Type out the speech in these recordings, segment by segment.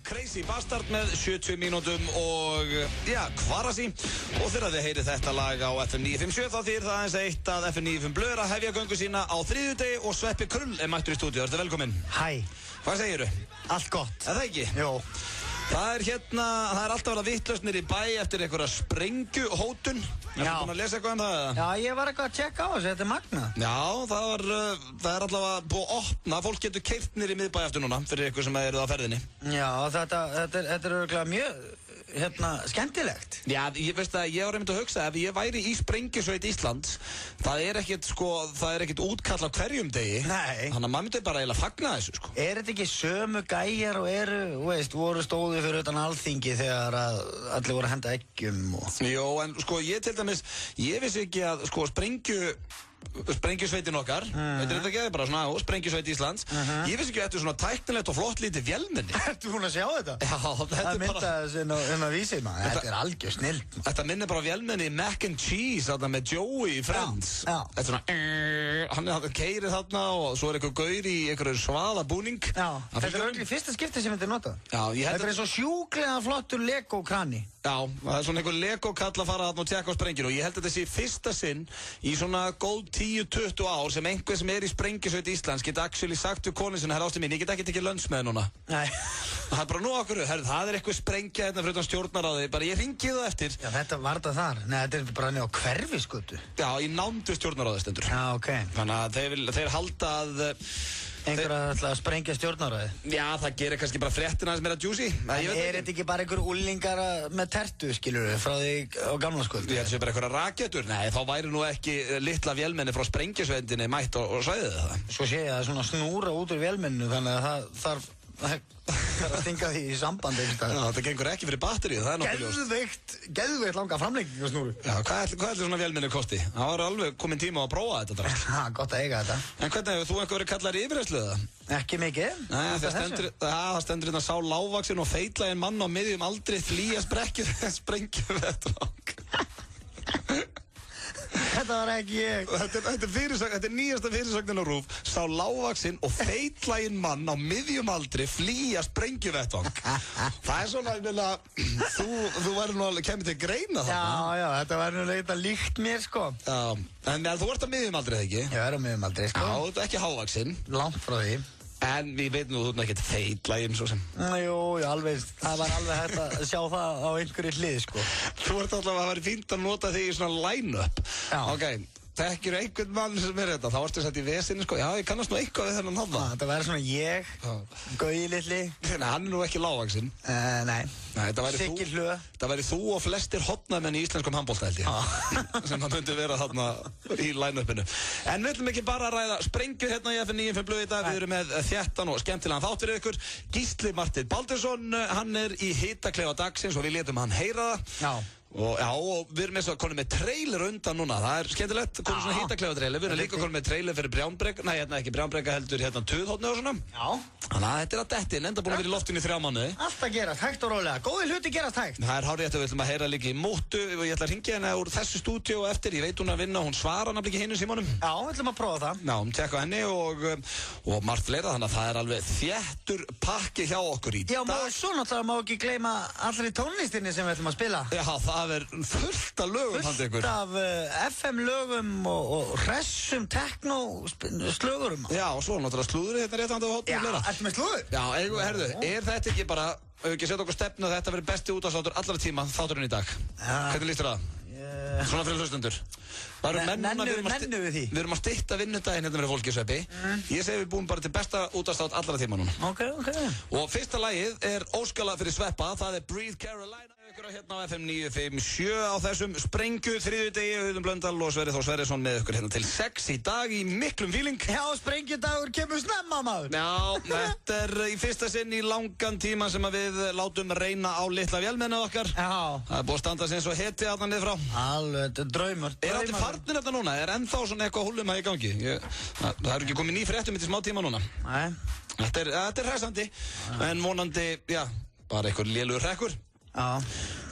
Crazy Bastard með 70 mínútum og Kvarasi og þegar þið heyrið þetta lag á FM 957 þá þýðir það aðeins eitt að FM 95 Blöð að hefja göngu sína á þriðjudegi og Sveppi Krull er mættur í stúdíu. Ertu velkominn? Hæ. Hvað segirðu? Allt gott. Er það ekki? Jó. Það er alltaf verið vitlausnir í bæ eftir einhverja sprengjuhótun. Ertu búin að lesa eitthvað um það eða? Já, ég var eitthvað að tjekka á þessu, þetta er magnað. Já, það er allavega búið að opna, fólk getur keyrt niður í miðbæ eftir núna fyrir ykkur sem eru á ferðinni. Já, þetta er örugglega mjög, skemmtilegt. Já, ég veist að ég var einmitt að hugsa, ef ég væri í Sprengjusveit Íslands, það er ekkert útkall á hverjum degi. Nei. Þannig að maður myndi bara eiginlega fagna þessu, sko. Er þetta ekki sömu gæjar og voru stóðu fyrir utan Alþingi þegar allir voru að henda eggjum og... Jó, en sko, ég vissi ekki að, sko, Sprengjusveitin okkar, veitir þetta ekki, bara svona, Sprengjusveit Íslands, ég vissi ekki að þetta er svona tæknilegt og flott lítið vélmenni. Ertu búin að sjá þetta? Já, þetta er bara... Það mynda að vísi maður, þetta er algjör snilld. Þetta minnir bara vélmenni Mac and Cheese, þarna með Joey í Friends. Já. Þetta er svona, hann keyrir þarna og svo er eitthvað gaur í einhverju svala búning. Já, þetta er örugglega fyrsta skipti sem þetta er notað. Já, þetta er eins og sjúklega flottur Lego-krani. Já, það er svona einhver Lego-kall að fara þarna og tjekka á sprengjunu og ég held að þetta sé fyrsta sinn í svona góð 10-20 ár sem einhver sem er í Sprengjusveit Íslands geta actually sagt við konu sinni, herra ástin mín, ég get ekki tekið lunch með núna. Nei. Það er bara nú okkur, það er eitthvað sprengja hérna fyrir utan stjórnarráði, bara ég hringi það eftir. Já, þetta var það þar. Nei, þetta er bara niður á Hverfisgötu. Já, í nándu stjórnarráði stendur. Já, ok. Þannig að þeir halda að... Einhverja ætla að sprengja stjórnarráði. Já, það gerir kannski bara fréttina aðeins meira juicy. En er þetta ekki bara einhver úlingar með tertu, skilur við, frá því á gamla skuld? Ég held að það sé bara einhverja rakettur. Nei, þá væri nú ekki litla vélmenni frá Sprengjusveitinni mætt og svæðið það. Svo sé ég að það er svona snúra út úr vélmenninu, þannig að það þarf að stinga því í sambandi. Já, það gengur ekki fyrir batterið, það er nokkuð ljóst. Geðveikt langa framlenging og snúru. Já, hvað ætli svona vélmenni kosti? Það var alveg komin tíma að prófa þetta drast. Já, gott að eiga þetta. En hvernig hefur þú einhver verið kallar í yfirheyrslu eða? Ekki mikið. Nei, það stendur hérna sá lágvaxinn og feitlaginn mann á miðjum aldri flýja sprengjuvettvang. Þetta var ekki ég. Þetta er nýjasta fyrirsögnin á RÚV. Sá lágvaxinn og feitlaginn mann á miðjum aldri flýja sprengjuvettvang. Það er svona, ég meina, þú væri nú alveg kemur til að greina þarna. Já, þetta væri nú eitthvað líkt mér, sko. Já, en þú ert á miðjum aldri, eða ekki? Ég er á miðjum aldri, sko. Já, þú ert ekki hávaxinn. Langt frá því. En við veitum nú, þú ert ekkert feitlaginn, svo sem. Jú, alveg, það var alveg hægt að sjá það á einhverju hlið, sko. Þú ert alltaf að það væri fínt að nota þig í svona line-up. Já. Ok, þekkir einhvern mann sem er þetta, þá ertu sett í vesinni, sko. Já, ég kannast nú eitthvað við þennan hafða. Það væri svona ég, Gauji litli. Nei, hann er nú ekki lágvaxinn. Nei, Siggi Hlö. Það væri þú og flestir hotnamenn í íslenskum handbolta, held ég. Sem það myndi vera þarna í line-upinu. En við ætlum ekki bara að ræða sprengju hérna í FM 95 Blöð í dag. Við erum með þéttan og skemmtilegan þátt fyrir ykkur. Gísli Marteinn Baldursson, hann er í hitaklefa dagsins og við létum hann heyra það. Já. Og við erum eins og konum með trailer undan núna. Það er skemmtilegt, konum svona hitaklefa trailer. Við erum líka konum með trailer fyrir Brjánbreka. Nei, hérna ekki Brjánbreka heldur, hérna Tuðhóttni og svona. Já. Þannig að þetta er að detti, enda búin að vera í loftinu í 3 mánuði. Alltaf gerast, hægt og rólega. Góði hluti gerast hægt. Það er hárrétt að við ætlum að heyra líka í Móttu og ég ætla að hringja henni úr þessu stúdíu og eftir. Ég veit hún að vinna, hún svarar nafnilega ekki hinu símanum. Já, við ætlum að prófa það. Já, tekka henni og margt fleira, þannig að það er alveg þéttur pakki hjá okkur í dag. Já, svo náttúrulega má ekki gleyma allri tónlistinni sem við ætlum að spila. Já, það er fullt af lögum handa ykkur. Fullt af FM lögum og hressum techno slögurum. Já, og svo náttúrulega slúðrið hérna rétt handa á hóttum. Já, ertu með slúður? Já, herðu, er þetta ekki bara, ekki setja okkur stefnu að þetta verður besti útvarpsþáttur allra tíma, þátturinn í dag? Hvernig líst þér það? Svona fyrir hlustundur. Nennu við því? Við erum að stytta vinnudaginn hérna fyrir fólki, Sveppi. Ég segi við búum bara til besta útvarpsþátt allra tíma núna. Ok. Og fyrsta lagið er óskala fyrir Sveppa, það er Breathe Carolina. Ykkur hérna á FM 957 á þessum sprengju þriðjudegi, Auðun Blöndal og Sverrir Þór Sverrisson með ykkur hérna til 6 í dag í miklum fíling. Já, sprengjudagur kemur snemma, maður. Já, þetta er í fyrsta sinn í langan tíma sem að við látum reyna á litla vélmenni okkar. Já. Það er búið að standa sem svo heti að hann niður frá. Alveg, þetta er draumur. Er allir farnir þetta núna? Er ennþá svona eitthvað húlum að í gangi? Það er ekki komið ný fréttum í smá tíma núna. Nei. Þetta er hressandi, en vonandi, já, bara einhver lélugur hrekkur. Já.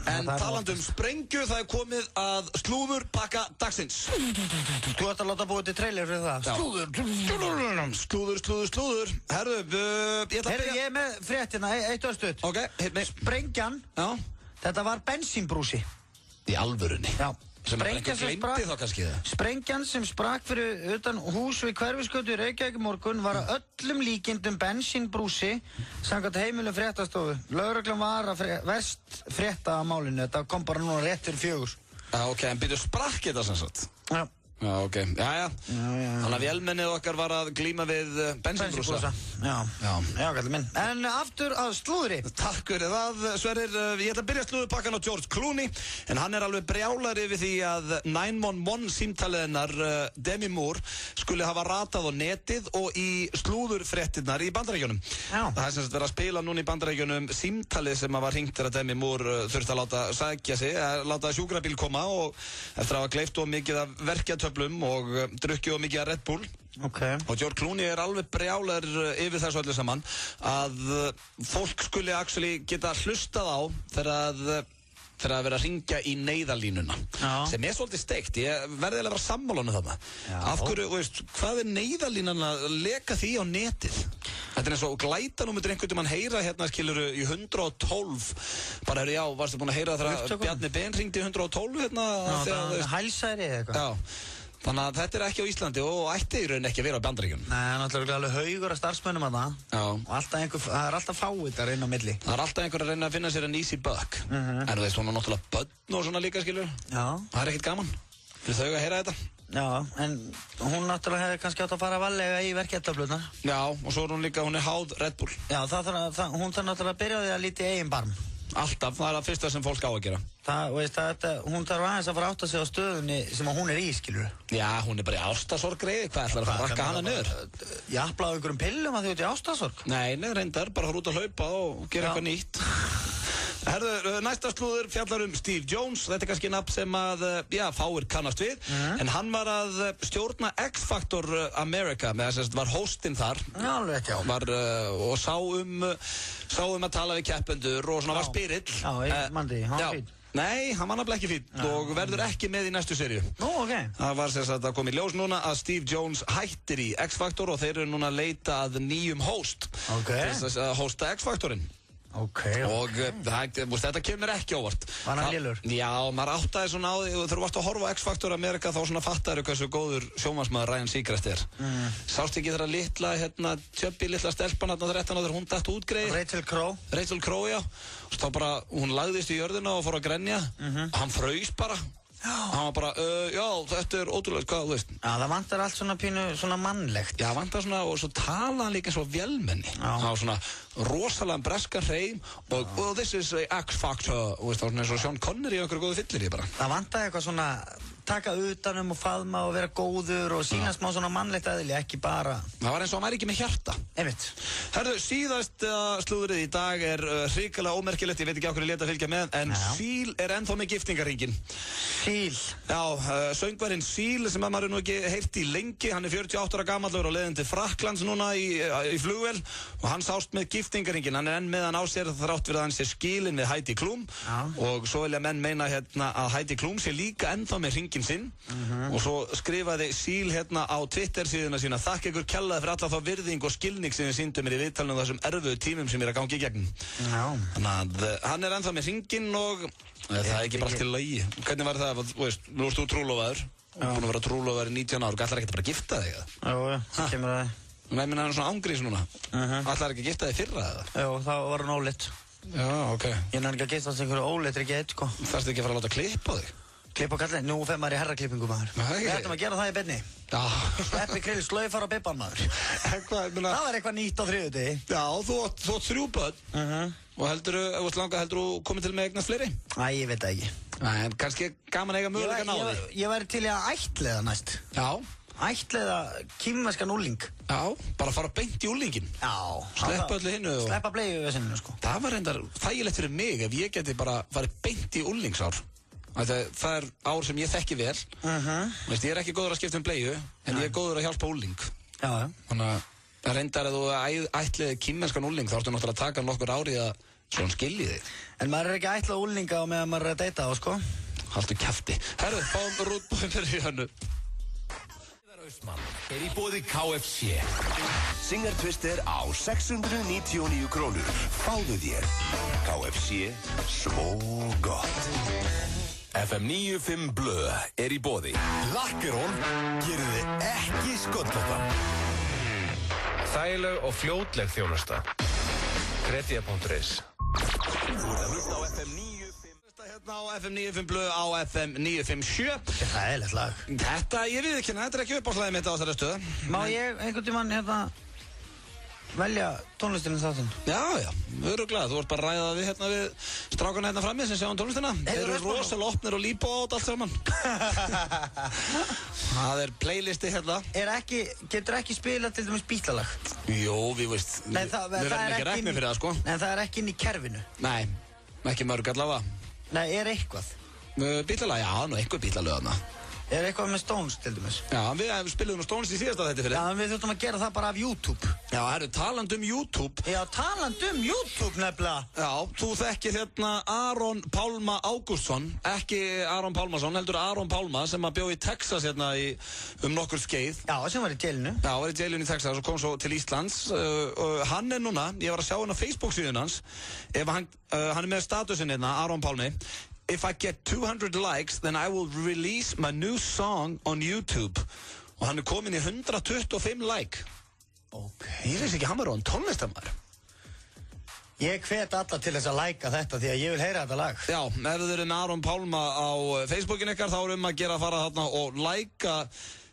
En talandi sprengju, það komið að slúðurpakka dagsins. Þú ætti að láta búið til trailer fyrir það. Slúður. Herðu, ég ætla að byrja. Ég er með fréttina, eitt östuð. Ok, hit me. Sprengjan, þetta var bensínbrúsi. Í alvörunni. Já. Sem einhver gleymdi þá kannski það. Sprengjan sem sprakk fyrir utan hús við Hverfisgötu í Reykjavík í morgun var að öllum líkindum bensínbrúsi samkvæmt heimilum fréttastofu. Lögreglan var að verst frétta af málinu. Þetta kom bara núna rétt fyrir 4. Já, ok, en byrju sprakk þetta sem sagt? Já. Já, ok. Já. Þannig að vélmennið okkar var að glíma við bensínbrúsa. Já, kallar minn. En aftur að slúðri. Takk fyrir það, Sverrir. Ég ætla að byrja slúðurpakkan á George Clooney, en hann alveg brjálar yfir því að 911 símtalið hennar Demi Moore skuli hafa ratað á netið og í slúðurfréttirnar í Bandaríkjunum. Já. Það sem verið að spila núna í Bandaríkjunum símtalið sem var hringt þegar Demi Moore þurfti að láta sækja sig, láta sjúkrabíl koma og eftir að hafa gleypt of mikið af verkjatöflum og drukkið of mikið af Red Bull. Okay. Og George Clooney alveg brjálar yfir þessu öllu saman að fólk skuli geta hlustað á þegar að vera að ringja í neyðarlínuna. Sem svolítið steikt. Ég verði að vera sammálanu þarna. Af hverju, veist, hvað neyðarlínan að leka því á netið? Þetta eins og glætanúmer einhvern mann heyra hérna skiluru í 112. Bara já, varstu búin að heyra þegar Bjarni Ben ringdi í 112 hérna? Já, hælsæri eða eitthvað. Já. Þannig að þetta ekki á Íslandi og ætti í rauninni ekki að vera á Bandaríkjunum. Nei, náttúrulega alveg haugur af starfsmönnum að það. Já. Og það alltaf fáið að reyna á milli. Það alltaf einhver að reyna að finna sér an easy buck. En þú veist, hún náttúrulega börn og svona líka, skilur. Já. Það ekkert gaman. Fyrir þau að heyra þetta. Já, en hún náttúrulega hefði kannski átt að fara varlega í verkefnatöflurnar. Já, og svo hún líka, hún háð Red Bull. Já, hún þarf náttúrulega að byrja á því að líti eigin barm. Alltaf, það það fyrsta sem fólk á að gera. Hún þarf aðeins að fara átt að segja á stöðunni sem hún í, skilur. Já, hún bara í ástarsorgreiði, hvað ætlar að fara að rakka hana niður? Jafnlaðu einhverjum pillum að þið út í ástarsorg? Nei, reyndar, bara fara út að hlaupa og gera eitthvað nýtt. Herðu, næsta slúður fjallar Steve Jones. Þetta kannski nafn sem að, fáir kannast við. En hann var að stjórna X-Factor America, með þess að var hostinn þar. Já, alveg, já. Og sá að tala við keppendur og svona var spirill. Já, ég mandi, hann var fín. Nei, hann var nefnilega ekki fín og verður ekki með í næstu seríu. Nú, ok. Það var sem sagt að koma í ljós núna að Steve Jones hættir í X-Factor og þeir eru núna að leita að nýjum host. Ok. Til þess að hosta X-Factorinn. Ok. Og þetta kemur ekki óvart. Var hann lélur? Já, maður áttaði svona á því og þegar þú varst að horfa á X-Factor Amerika þá svona fattaður hversu góður sjónvarpsmaður Ryan Seacrest er. Sást ekki þeirra litla, tjöbbi litla stelpan þarna 13 áður, hún datt út greið. Rachel Crow, já. Og þá bara, hún lagðist í jörðina og fór að grenja. Hann fraus bara. Hann var bara, já, þetta er ótrúlega, hvað, þú veist. Já, það vantar allt svona pínu, svona mannlegt. Já, vantar svona, og svo talaði hann líka eins og vélmenni. Það var svona rosalega breska hreim og this is X-Factor, og veist, það var svona eins og Sean Connery og einhverju góðu fyllir í bara. Það vantaði eitthvað svona, taka utanum og faðma og vera góður og sína smá svona mannlegt eðli, ekki bara... Það var eins og hann væri ekki með hjarta. Einmitt. Herðu, síðast slúðrið í dag er hrikalega ómerkilegt, ég veit ekki á hverju leta að fylgja með, en Seal er ennþá með giftingarhringinn. Seal? Já, söngvarinn Seal sem maður nú ekki heyrt í lengi, hann er 48 ára gamallur og leiðin til Frakklands núna í flugvél og hann sást með giftingarhringinn, hann er enn með hann á sér þrátt fyrir að hann sé skilinn við Heidi Klum og svo vilja menn meina að Heidi Klum sé líka ennþá með hringinn sinn og svo skrifaði Seal á Twitter síðuna sína: þakka ykkur kjallaði fyrir alla þá virðing og skilning sem þið sýndu mér í viðtalinu þessum erfiðu tímum sem ég er að gangi í gegnum. Þannig að hann er ennþá með hringinn og það er ekki bara allt til lagi. Hvernig var það, nú erst þú trúlofaður, búin að vera trúlofaður í 19 ár, ætlar ekki bara að gifta þig eða? Jú, það kemur það. Nei, menn hann er svona ángrís núna. Ætlar ekki að gifta þig fyrra eða? Jú, þá var hann óleitt. Já, ok. Ég er ekki að gifta þess einhverju óleitri gett, sko. Þarftu ekki að fara að láta klippa þig? Klippa á kallin, nú fer maður í herraklippingu, maður. Við ættum að gera það í beinni. Já. Eppi Krill slaufar á bibban, maður. Það var eitthvað nýtt á þriðjudegi. Já, þú átt 3 börn. Og heldur þú komið til með eignast fleiri? Æ, ég veit það ekki. Æ, en kannski gaman eiga möguleika ná því. Ég væri til í að ættleiða næst. Já. Ættleiða kínverskan úling. Já, bara fara beint í úlingin. Já. Sleppa öllu hinnu. Sleppa bleiðuvesinu, sko. Það var reyndar þægilegt fyrir mig ef ég geti bara farið beint í úlingsár. Það er ár sem ég þekki vel. Ég er ekki góður að skipta bleiu, en ég er góður að hjálpa úling. Já. Þannig að reyndar að þú ættleiði kínverskan úling, þá ertu náttúrulega að taka nokkur árið að Svona skiljið þig. En maður ekki ætlað úlninga á meðan maður að deyta á, sko. Haltu kjafti. Herðu, fáum rútbúinir í hannu. Austmann í boði KFC. Singer Twister á 699 krónur. Fáðu þér. KFC, svo gott. FM 95 Blö í boði. Lakkerón gerir þið ekki sköllóttan. Þægileg og fljótleg þjónusta. Kredia.is. Þú ert að hlusta á FM 95. Hérna á FM 95 Blö á FM 957. Það er eiginlega lag. Þetta, ég við ekki, þetta er ekki uppáhaldslæðið mitt á þessari stöðu. Má ég einhvern tímann velja tónlistina þáttinn? Já, örugglega, þú ert bara að ræða við hérna við strákana hérna frammi sem sjáum tónlistina. Þeir eru rosalega opnir og lípa át allt saman. Það er playlisti hérna. Getur ekki spila til dæmis Beatlalag? Jú, við veist, Nei, við verðum ekki reknir fyrir það, sko. Nei, það er ekki inn í kerfinu. Nei, ekki mörg allavega. Nei, er eitthvað? Bítlalag, já, nú einhver bítlalög þarna. Er eitthvað með Stones til dæmis? Já, við spilum nú Stones í síðasta þetta fyrir. Já, en við þurfum að gera það bara af YouTube. Já, talandi YouTube. Já, talandi YouTube nefnilega. Já, þú þekkir hérna Aron Pálma Ágústsson, ekki Aron Pálmason, heldur Aron Pálma sem að bjó í Texas hérna nokkur skeið. Já, sem var í jailinu. Já, var í jailinu í Texas og kom svo til Íslands. Hann er núna, ég var að sjá hann á Facebook síðan hans, ef hann er með statusinn hérna, Aron Pálmi. If I get 200 likes, then I will release my new song on YouTube. Og hann er komin í 125 like. Ok. Ég veist ekki, hann var á tónlistamæður. Ég hvet alla til þess að læka þetta því að ég vil heyra þetta lag. Já, ef þið eru með Aron Pálma á Facebookin ykkar, þá er að gera að fara þarna og læka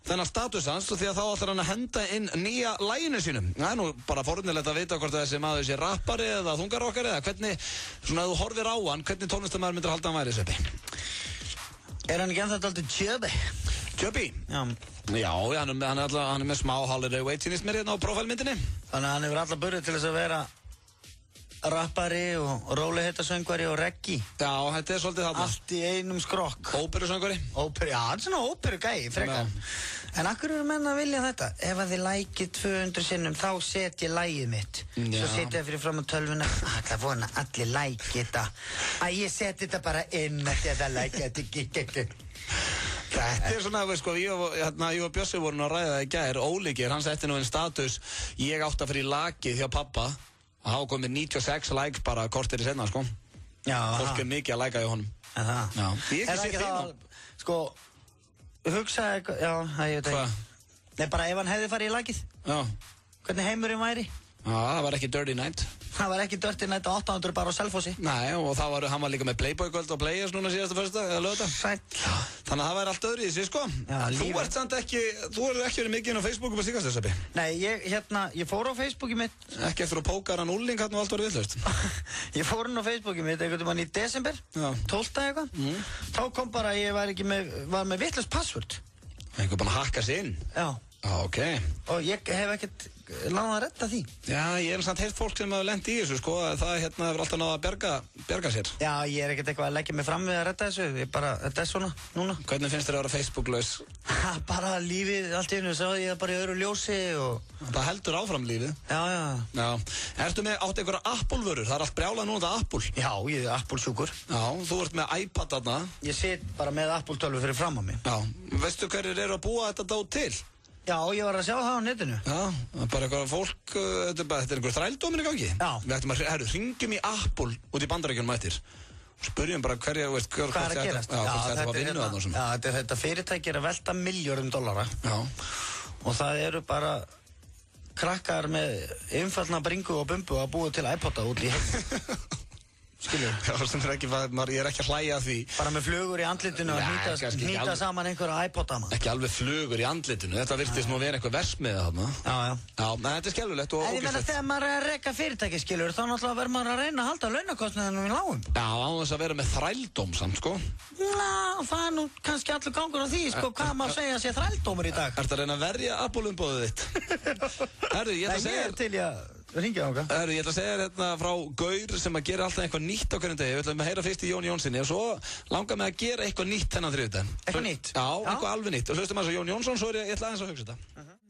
þennan status hans, því að þá ætlar hann að henda inn nýja laginu sínum. Það er nú bara forunilegt að vita hvort þessi maður sé rappari eða þungarokkari eða hvernig, svona ef þú horfir á hann, hvernig tónlistamæður myndir halda hann væri þessu uppi? Er hann ekki ennþá dálítið chubby? Chubby? Já. Já, hann er með smá holiday weight sínist mér hérna á prófælmyndinni. Þannig að hann hefur alla burði til þess að vera rappari og rólegheitasöngvari og reggi. Já, þetta er svolítið þarna. Allt í einum skrokk. Óperusöngvari? Já, hann er svona óperugæi, frekar. En akkur eru menn að vilja þetta? Ef að þið lækið 200 sinnum, þá set ég lægið mitt. Svo setja ég fyrir fram á tölvuna. Það vona allir lækið þetta. Að ég seti þetta bara inn að þetta lækið þetta. Þetta er svona, veist sko, ég og Bjössi voru að ræða það í gær, Ólíkir, hann setti nú einn status, ég átti að fyrir lagið hjá pappa. Það hafa komið 96 likes bara kortir í senna, sko. Já, fólk er mikið að like'a hjá honum. Það? Já. Ég er ekki það, sko, hugsaði eitthvað, já, það ég veit ekki. Hvað? Nei, bara ef hann hefði farið í lagið. Já. Hvernig heimurinn væri? Já, það var ekki Dirty Night. Það var ekki Dirty Night á 800 bara á Selfossi. Nei, og hann var líka með Playboy-kvöld og Players núna síðasta föstudag, eða lögða. Sæll. Þannig að það væri allt öðru í þessu, sko. Já, þú ert samt ekki verið mikið inn á Facebooku með stíkast þessu uppi. Nei, ég fór á Facebooki mitt. Ekki eftir að póka hann úlling hann og allt var villust. Ég fór hann á Facebooki mitt einhvern veginn í desember, 12. eitthvað. Þá kom bara að ég var með vitlaust password. Einhver bara hakka sig inn. Já. Já, ok. Og ég hef ekkert láðað að redda því. Já, ég er samt heilt fólk sem hefur lent í þessu, sko, að það hefur alltaf náða að bjarga sér. Já, ég er ekkert eitthvað að leggja mig fram við að redda þessu, þetta er svona, núna. Hvernig finnst þér að vera Facebook-laus? Bara lífið, allt í einu, sá ég bara í öðru ljósi og... Það heldur áfram lífið. Já. Ertu með átt einhverja Apple-vörur? Það er allt brjálað núna þetta Apple. Já, ég er Apple-sjúkur. Já, þú ert með iPad þarna. Ég sit bara með Apple-tölvu fyrir fram á mig. Já, veistu hverjir eru að búa þetta dót til? Já, ég var að sjá það á netinu. Já, það er bara eitthvað fólk, þetta er einhver þrældómur í gangi. Já. Við ættum að, hringjum í Apple út í Bandaríkjunum eftir. Spurjum bara hverja, veist, hvað er að gerast? Þetta fyrirtæki er að velta $milljörðum. Já. Og það eru bara krakkar með einfaldna bringu og bumbu að búa til iPod-a út í heim. Skilur? Já, sem er ekki, ég er ekki að hlæja að því. Bara með flugur í andlitinu og hnýta saman einhverja iPod-a. Ekki alveg flugur í andlitinu, þetta virtist nú vera einhver versmiði þarna. Já. Já, en þetta er skelfilegt og ógeðslegt. En ég meina þegar maður er að reka fyrirtæki, skilur, þá náttúrulega verður maður að reyna að halda launakostnaðinum í lágum. Já, á þess að vera með þrældóm samt, sko. Það er nú kannski allur gangur á því, sko, hvað má segja sé þrældómur í dag. Ertu að reyna að verja Apple-umboðið þitt? Herru, ég ætla að segja hérna frá Gaur sem að gera alltaf eitthvað nýtt á hverjum degi. Við ætlum að heyra fyrst í Jóni Jónssoni og svo langar mig að gera eitthvað nýtt þennan þriðjudaginn. Eitthvað nýtt? Já, eitthvað alveg nýtt. Og hlustum að Jón Jónsson, svo ég ætla aðeins að hugsa þetta.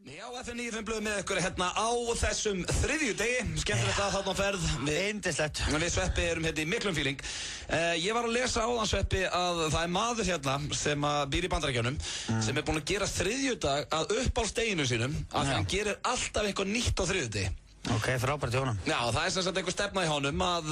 Já, FM 95 blöð með ykkur hérna á þessum þriðjudegi. Skemmtilegt að þarna á ferð. Yndislegt. Við Sveppi erum hérna í miklum fíling. Ég var að lesa áðan, Sveppi, að það er maður hérna sem býr í Bandaríkjunum sem er búinn að gera þriðjudag að uppáhaldsdeginu sínum að hann gerir alltaf eitthvað nýtt á þriðjudegi. Ok, frábært hjá honum. Já, það er sem sagt einhver stefna í honum að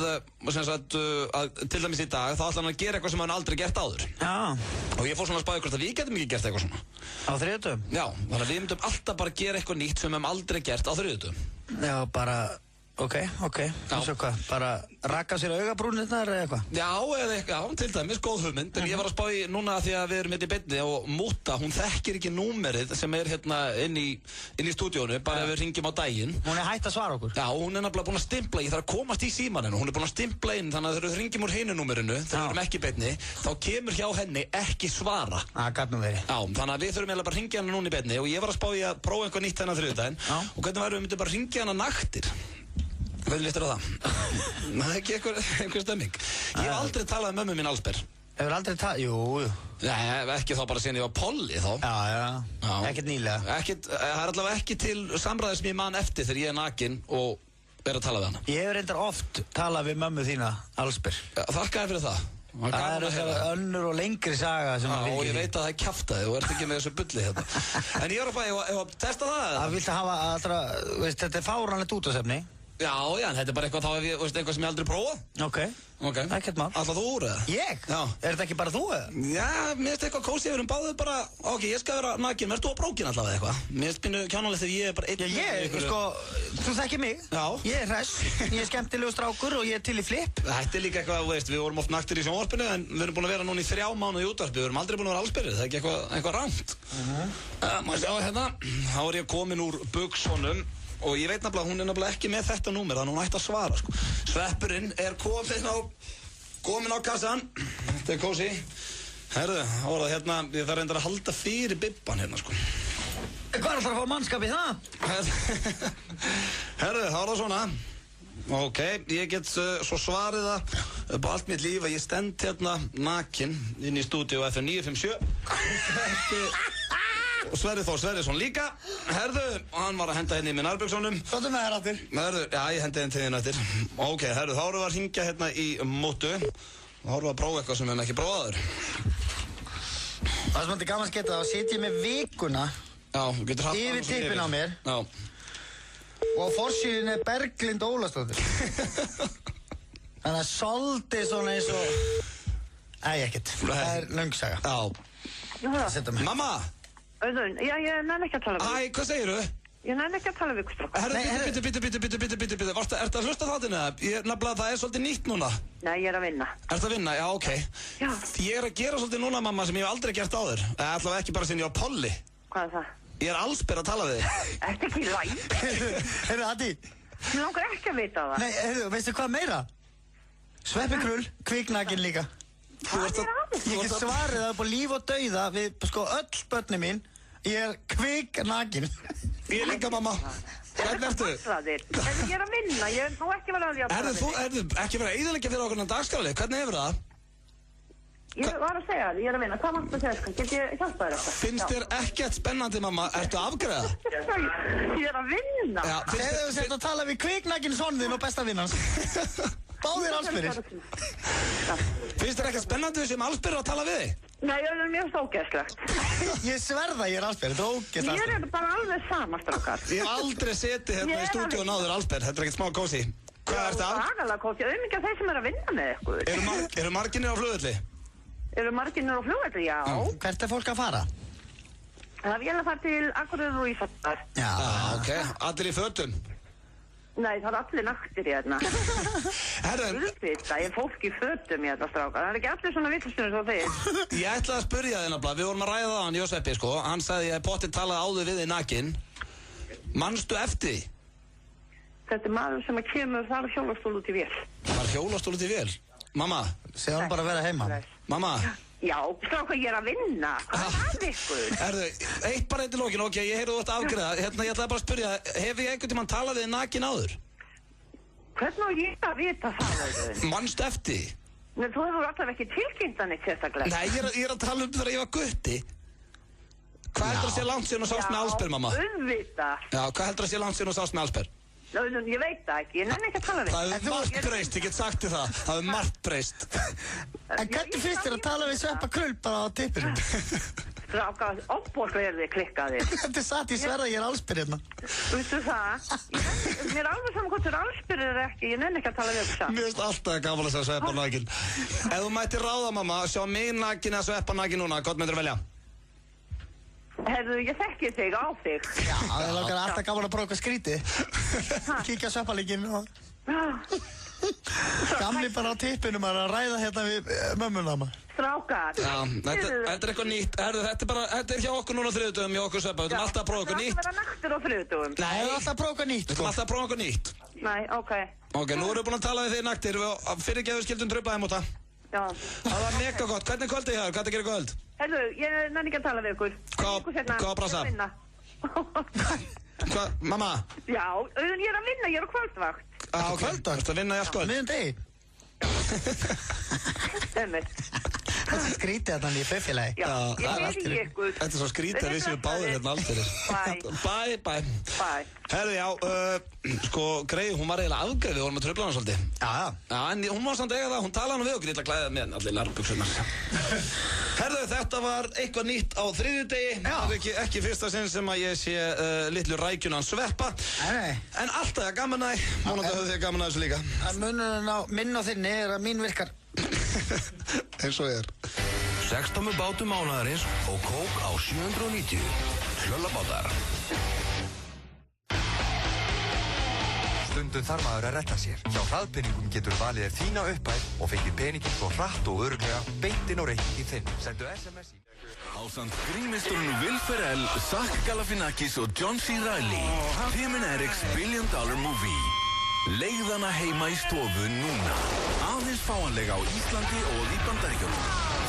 til dæmis í dag þá ætlar hann að gera eitthvað sem hann aldrei gert áður. Já. Og ég fór svona að spáði hvort að við getum ekki gert eitthvað svona. Á þriðjudögum? Já, þannig að við myndum alltaf bara gera eitthvað nýtt sem við höfum aldrei gert á þriðjudögum. Já, bara... Ok. Svo hvað, bara raka sér augabrúnirnar eða eitthvað? Já, eða eitthvað, til dæmis, góð hugmynd. En ég var að spá í núna því að við erum hérna í beinni og Múta, hún þekkir ekki númerið sem er hérna inn í stúdíónu, bara ef við ringjum á daginn. Hún er hætt að svara okkur? Já, hún er nefnilega búin að stimpla, ég þarf að komast í símaninu, hún er búin að stimpla inn, þannig að þegar við ringjum úr hinu númerinu, þegar við erum ekki í beinni, þá kemur hjá henni ekki svara. Gat nú verið. Já, þannig að við þurfum eiginlega bara að ringja hana núna í beinni og ég var að spá í að prófa eitthvað nýtt þennan þriðjudaginn og hvernig værum við myndum bara að ringja hana naktir. Hvernig líst þér á það? Það er ekki einhver stemming. Ég hef aldrei talað um mömmu mín Allsber. Hefur aldrei talað? Jú. Nei, ekki þá bara síðan ég var Polly þá. Já. Ekkert nýlega. Það er allavega ekki til samræðis sem ég man eftir þegar ég er nakinn og er að tala við hana. Ég hef reyndar oft talað við mömmu þína Allsber. Þakka þér fyrir það. Það er önnur og lengri saga sem Já, og ég veit að það er kjaftaði og ert ekki með þessu bulli hérna. En ég var að fara að testa það. Það viltu hafa allra, veist, þetta er fáránlegt útvarpsefni. Já, en þetta er bara eitthvað, eitthvað sem ég aldrei prófað. Ok, ekkert mál. Alltaf þú úr eða? Ég? Já. Er þetta ekki bara þú eða? Já, mér finnst eitthvað kósið, við erum báðið bara, ok, ég skal vera nakinn, verð þú á brókin allavega eitthvað? Mér finnst pínu kjánalegt þegar ég er bara einn. Já, sko, þú þekkir mig. Já. Ég er hress, ég er skemmtilegur strákur og ég er til í flip. Þetta er líka eitthvað, veist, við vorum oft naktir í sjónvarpinu en við erum búin að vera núna í 3 mánuði í útvarpi, við erum aldrei búin að vera allsbyrðir, það er ekki eitthvað rangt. Má sjá hérna, þá er ég komin úr buxunum. Og ég veit nefnilega, hún er nefnilega ekki með þetta númer, þannig hún ætti að svara, sko. Sveppurinn er komin á kassan. Þetta er kósi. Herðu, þá var það hérna, ég þarf reyndar að halda fyrir bibban hérna, sko. Hvað er það að fá mannskap í það? Herðu, þá var það svona. Ok, ég get svo svarið það upp á allt mitt líf að ég stend hérna nakinn inn í stúdíu FM 957. Og Sverrir Þór Sverrisson líka. Herðu, hann var að henda henni í minn nærbuxunum. Hvað er með þér aftur? Herðu, já, ég hendi henni til þín eftir. Ok, herðu, þá erum við að hringja hérna í Mútu. Þá erum við að prófa eitthvað sem við hefum ekki prófaður. Það sem þetta er gaman að geta, þá sit ég með vikuna yfir tippin á mér. Já. Og á forsíðunni er Berglind Ólastóttir. Þannig að svolítið svona eins og... ekkert. Það er löngsaga. Já. Mamma! Auðvun, já, ég nenni ekki að tala við. Hvað segirðu? Ég nenni ekki að tala við ykkur strákar. Herru, bitu. Ertu að hlusta þáttinu eða? Nefnilega, það er svolítið nýtt núna. Nei, ég er að vinna. Ertu að vinna? Já, ok. Já. Ég er að gera svolítið núna, mamma, sem ég hef aldrei gert áður. Allavega ekki bara sinni á Polly. Hvað er það? Ég er allsber að tala við þig. Ertu ekki læg? Heyrðu, Addi. Mér langar ekki að vita það. Nei, heyrðu, veistu hvað meira? Sveppi Krull, kviknakin líka. Ég get svarið það upp á líf og dauða við, sko, öll börni mín. Ég er kviknakin. Ég líka, mamma. Hvernig ertu? Ég er að vinna, ég er nú ekki verið að því að tala við þig. Herðu, ekki verið að eyðileggja fyrir okkur en dagskrárlið. Hvernig hefur það? Ég var að segja það, ég er að vinna. Hvað máttu að segja, sko? Get ég hjálpa þér þetta? Finnst þér ekkert spennandi, mamma? Ertu að afgreiða? Ég er að vinna. Þegar þú sett að tala við kviknakin sonðin og besta vinnans. Báðir allsbyrðir. Finnst þér ekkert spennandi sem allsbyrðir að tala við þig? Nei, það er mjög ógeðslegt. Ég sverða ég er allsbyrð, þetta er ógeðslegt. Ég er bara alveg sama, strákar. Ég hef aldrei setið hérna í stúdíu og náður allsbyrð, þetta er ekkert smá kósi. Hvað ert það? Það er agalega kósi, auðvitað þeir sem er að vinna með ykkur. Eru marginir á flugvelli? Eru marginir á flugvelli, já. Hvert er fólk að fara? Það er vel að fara til Akureyrar og Ísafjarðar. Já, ok. Allir í fötum? Nei, það er allir naktir hérna. Það er fólk í fötum hérna, strákar. Það er ekki allir svona vitlustunir svo þeir. Ég ætlaði að spyrja þig nefnilega, við vorum að ræða það hann Jóseppi, sko. Hann sagði ég pottið talaði áður við þig nakinn. Manstu eftir því? Þetta er maður sem kemur þar hjólastól út í vél. Var hjólastól út í vél? Mamma? Segðu hann bara að vera heima. Mamma? Já, strákar, ég er að vinna. Hvað er ykkur? Herðu, eitt bara eitt í lókin, ok, ég heyrðu þú þetta afgreiða. Hérna, ég ætlaði bara að spyrja, hef ég einhvern tímann talað við þig nakinn áður? Hvernig á ég að vita það, auðvitað? Manstu eftir því? Nei, þú hefur alltaf ekki tilkynnt hann eitt sérstaklega. Nei, ég er að tala um þegar ég var gutti. Hvað heldur að sé langt síðan og sást með allsber, mamma? auðvitað. Já, hvað heldur að sé langt síðan og sást með allsber? Ég veit það ekki, ég nenni ekki að tala við. Það hefur margt breyst, ég get sagt þér það. Það hefur margt breyst. En hvernig finnst þér að tala við Sveppa Krull bara á tippinu? Stráka, opbóðslega er þið klikkaðir. Þetta er satt, ég sverða ég allsber hérna. Veistu það? Mér er alveg saman hvort þú allsbyrðir eða ekki, ég nenni ekki að tala við ykkur saman. Mér finnst alltaf gaman að segja Sveppa nakin. Ef þú mættir ráða, mamma, að sjá mig nakin eða Sveppa nakin núna, hvað myndir þú velja? Herðu, ég þekki þig á þig. Já, það er langar alltaf gaman að prófa eitthvað skrítið. Kíkja Sveppalíkin og... Gamli bara á tippinu, maður að ræða hérna við mömmuna maður. Strákar. Já, þetta er eitthvað nýtt. Herðu, þetta er hjá okkur núna á þriðjudögum, hjá okkur Sveppa. Við ætlum alltaf að prófa okkur nýtt. Það verða naktur á þriðjudögum. Nei, það er alltaf að prófa eitthvað nýtt, Við ætlum alltaf að prófa okkur nýtt. Nei, ok. Ok, nú erum við búin að tala við þig naktir. Fyrirgeðu skildum tröfla þeim út það. Já. Það var mega gott. Hvernig er kvöldið hjá þér? Hvað er að gera í kvöld? Herðu, ég nenni ekki að tala við ykkur. Hvað brasa? Hvað, mamma? Já, Auðun, ég er að vinna, ég er á kvöldvakt. Ok, kvöldvakt? Ertu að vinna í allskvöld? Miðjum degi? Það er skrítið að hann í flugfélagi. Já, ég heyri ykkur. Þetta er svo skrítið að við séum báðir hérna aldrei. Bye. Bye. Herðu, já, sko, Greið, hún var eiginlega afgreið, við vorum að trufla hana svolítið. Já. Já, en hún var samt eiga það, hún talaði hann við okkur, ég ætla að klæða með allir nærbuksunar. Herðu, þetta var eitthvað nýtt á þriðjudegi. Það er ekki fyrsta sinn sem að ég sé litlu rækjunan Sveppa. Nei. En alltaf er gaman að þið, vonandi höfðu þið gaman að þessu líka. Munurinn á minn og þinni er að mín virkar. Eins og er. 16 bátum mánaðarins og kók á 790. Hlöllabátar. Stundum þarf maður að retta sér. Hjá hraðpenningum getur valið þér þína upphæð og fengið peningin svo hratt og örugglega beint inn á reikningin þinn. Sendu SMS í... Ásamt grínisturinn Will Ferrell, Zach Galifianakis og John C. Reilly. Tim and Eric's $1 billion movie. Leigðana heima í stofu núna. Aðeins fáanlega á Íslandi og í Bandaríkjunum.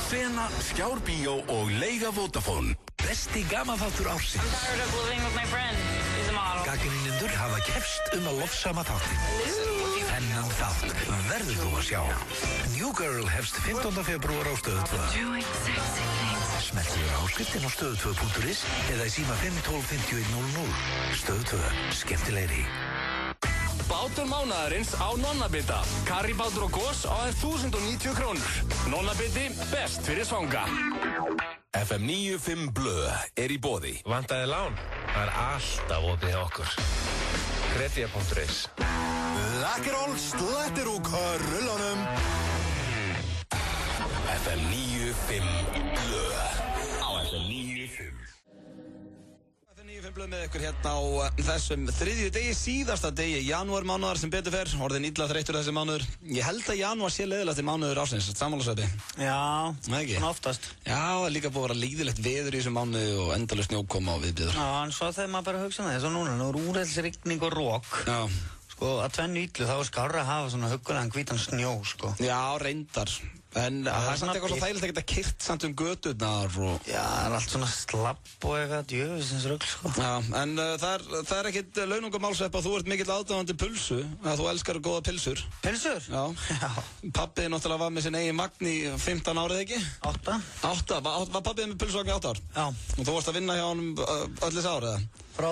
Sena, Skjár Bíó og Leiga Vodafone. Besti gamanþáttur ársins. I'm tired of living with my friend. He's a model. Gagnrýnendur hafa keppst að lofsama þáttinn. Þennan þátt verður þú að sjá. New Girl hefst 15. febrúar á Stöð 2. Smelltu á áskriftin á stöð2.is eða í síma 512-5100. Stöð 2. Skemmtilegri. Bátur mánaðarins á Nonnabita. Karribátur og gos á 1090 krónur. Nonnabiti, best fyrir svanga. FM 95 Blö er í boði. Vantaði lán? Það er alltaf opið hjá okkur. Kredía.is. Lakkerol slættir úr körlunum. FM 95 Blö á FM 95. Blöð með ykkur hérna á þessum þriðjudegi, síðasta degi janúarmánaðar sem betur fer, orðin illa þreyttur þessi mánuður. Ég held að janúar sé leiðilegasti mánuður ársins, sammálasöpi. Já, ekki? svona oftast. Já, það er líka búið að vera líðilegt veður í þessum mánuði og endalaust snjókoma og viðbjöður. Já, en svo þegar maður bara hugsa það, eins og núna, nú er úrhellisrigning og rók. Já. Sko, að tvennu illu, þá er skárra að hafa svona huggulegan hvítan snjó, sko. Já, reyndar. En það er samt eitthvað svo þægilegt að geta kyrrt samt göturnar og... Já, það er allt svona slapp og eitthvað djöfisins rugl, sko. Já, en það er ekkit launungamálsvepp að þú ert mikill aðdáðandi pulsu, að þú elskar góða pilsur. Pilsur? Já. Pappið náttúrulega var með sinn eigin vagn í 15 árið, ekki? 8. 8? Var pappið með pulsuvagn í 8 ár? Já. Og þú varst að vinna hjá honum öll þessi ár, eða? Frá,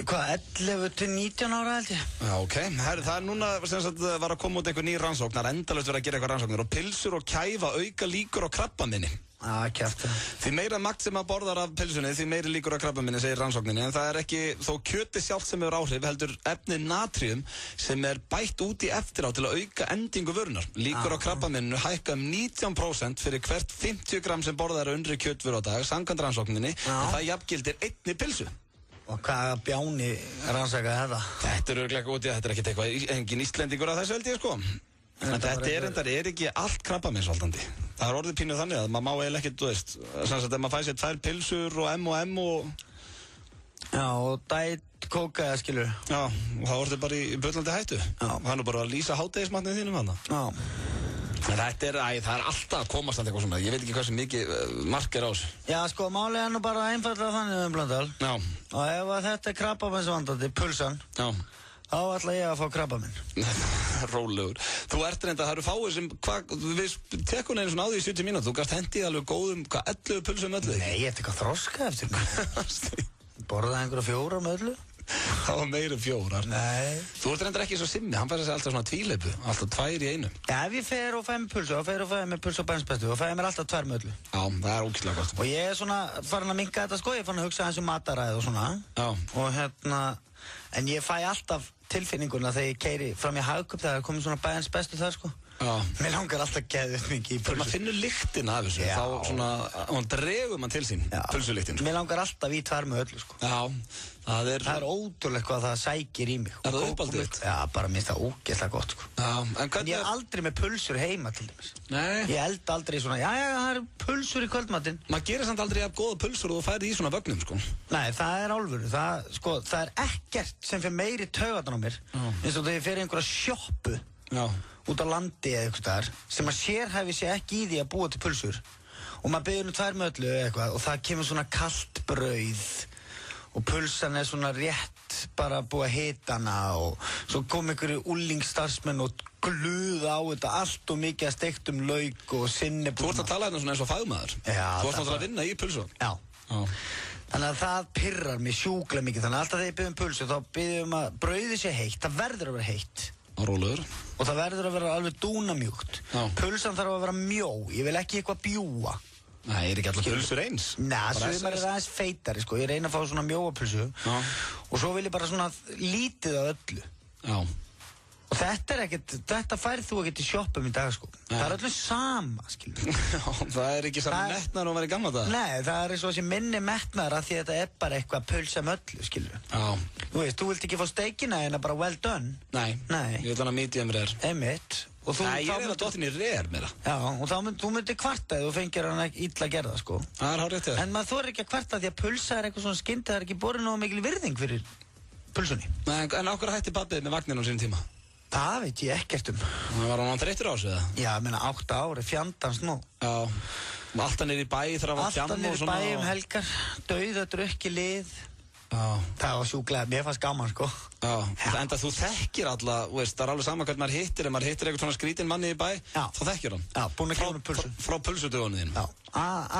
hvað, 11 til 19 ára held ég. Já, ok. Herri, það er núna sem sagt var að koma út einhver ný rannsóknar, endalaust verið að gera eitthvað rannsóknir og pilsur og kæfa auka líkur á krabbameini. Já, kjaftur. Því meira magt sem maður borðar af pilsunni, því meiri líkur á krabbameini, segir rannsókninni. En það er ekki þó kjöti sjálft sem hefur áhrif, heldur efnið natrium sem er bætt út í eftirá til að auka endingu vörunar. Líkur á krabbameininu hækka 19% fyrir hvert 50 gram sem borðar unri kjötvöru á dag, samkvæmt rannsókninni, en það jafngildir einni pilsu. Og hvaða bjáni rannsakaði þetta? Þetta er örugglega út í að þetta er ekkert eitthvað, engin íslendingur að þessu held ég, sko. En þetta er ekki allt krabbameinsvaldandi. Það er orðið pínuð þannig að maður má eiginlega ekkert, þú veist, sem sagt, ef maður fæ sér 2 pilsur og M og... Já, og dæt kóka, skilur. Já, og það orðið bara í bullandi hættu. Já. Það er nú bara að lýsa hádegismatnið þínum hana. Já. En það er alltaf að komast alltaf eitthvað svona, ég veit ekki hversu mikið mark er á þessu. Já, sko, málið er nú bara einfaldlega þannig Blöndal. Já. Og ef að þetta er krabbameinsvandandi, pulsan, Já. þá ætla ég að fá krabba minn. Rólegur. Þú ert reynda, það eru fáir sem, við tekum einu svona á því í 70 mínútur, þú gast hendið alveg góðum, 11 pulsum öllu? Nei, ég eftir eitthvað þroska eftir mig. Borðaði einhverja 4 með öllu. Það var meira en 4. Nei. Þú ert reyndar ekki svo simmi, hann fær sér alltaf svona tvíleipu, alltaf 2 í einu. Ja, ef ég fer og fæ mér pulsu, þá fer og fæ mér pulsu á bensbestu og fæ mér alltaf 2 með öllu. Já, það er ógeðslega gott. Og ég er svona farin að minnka þetta sko, ég er farin að hugsa aðeins mataræði og svona. Já. Og en ég fæ alltaf tilfinninguna þegar ég keyri fram í Hagkaup þegar það er komið svona bæjarins bestu þar sko. Já. Mér langar alltaf geðveikt mikið í pulsu. Þegar maður finnur lyktina af þessu, Já. þá svona, hann dregur mann til sín, pulsulyktin. Mér langar alltaf í 2 með öllu sko. Já, það er ótrúlegt hvað það sækir í mig. Er það uppáhaldið þitt? Já, bara minnst það ógeðslega gott sko. Já, en ég er aldrei með pulsur heima til dæmis. Nei. Ég elda aldrei svona, það er pulsur í kvöldmatinn. Maður gerir samt aldrei af góða pulsur og þú færið í svona vögnum sko. Nei, það er alvöru. Það er ekkert sem fyrir meiri taugarnar á mér. Eins og þegar ég fer í einhverja sjoppu. Já. Út á landi eða eitthvað þar sem að sérhæfi sig ekki í því að búa til pulsur og maður biður 2 með öllu eitthvað og það kemur svona kalt brauð og pulsan er svona rétt bara búið að hita hana og svo kom einhverju úlingsstarfsmenn og gluða á þetta allt og mikið að steiktum lauk og sinneb. Þú ert að tala hérna svona eins og fagmaður. Já. Þú ert náttúrulega að vinna í pulsu. Já. Þannig að það pirrar mig sjúklega mikið, þannig að alltaf þegar ég biður pulsu þá biður að brauðið sé heitt, það verður að vera heitt. Rólegur. Og það verður að vera alveg dúnamjúkt. Pulsan þarf að vera mjó, ég vil ekki eitthvað bjúa. Nei, er ekki alltaf pulsur eins? Nei, sumar er aðeins feitari sko, ég reyna að fá svona mjóa pulsu. Já. Og svo vil ég bara svona lítið af öllu. Já. Og þetta færð þú ekkert í sjoppum í dag sko. Það er öllu sama, skilur. Já, það er ekki saman metnar og var í gamla dag. Nei, það er eins og þessi minni metnar að því að þetta er bara eitthvað pulsa með öllu, skilur. Já. Þú veist, þú vilt ekki fá steikina en bara well done. Nei. Ég vil hana medium rare. Einmitt. Nei, ég er að dottin í rare meira. Já, og þú myndir kvarta eða þú fengir hann ekki illa gerða, sko. Það er hárrétt þér. En maður þorir ekki að kvarta því að pulsa er eitthvað svona skyndi, það er ekki borið nógu mikil virðing fyrir pulsunni. Nei, en okkur hætti pappið með vagninu á sínum tíma? Það veit ég ekkert um. Það var hann 30 árs eða? Já, ég meina 8 ári, fjandans nú. Já, alltaf niður í bæ þegar það var fjandum og svona. Alltaf niður í bæ helgar, dauða drukki lið. Já. Það var sjúklega, mér fannst gaman sko. Já, enda þú þekkir alla, veist, það er alveg sama hvernig maður hittir, ef maður hittir eitthvað svona skrítin manni í bæ, þá þekkir hann. Já, búin að gefa pulsu. Frá pulsudögunni þín. Já,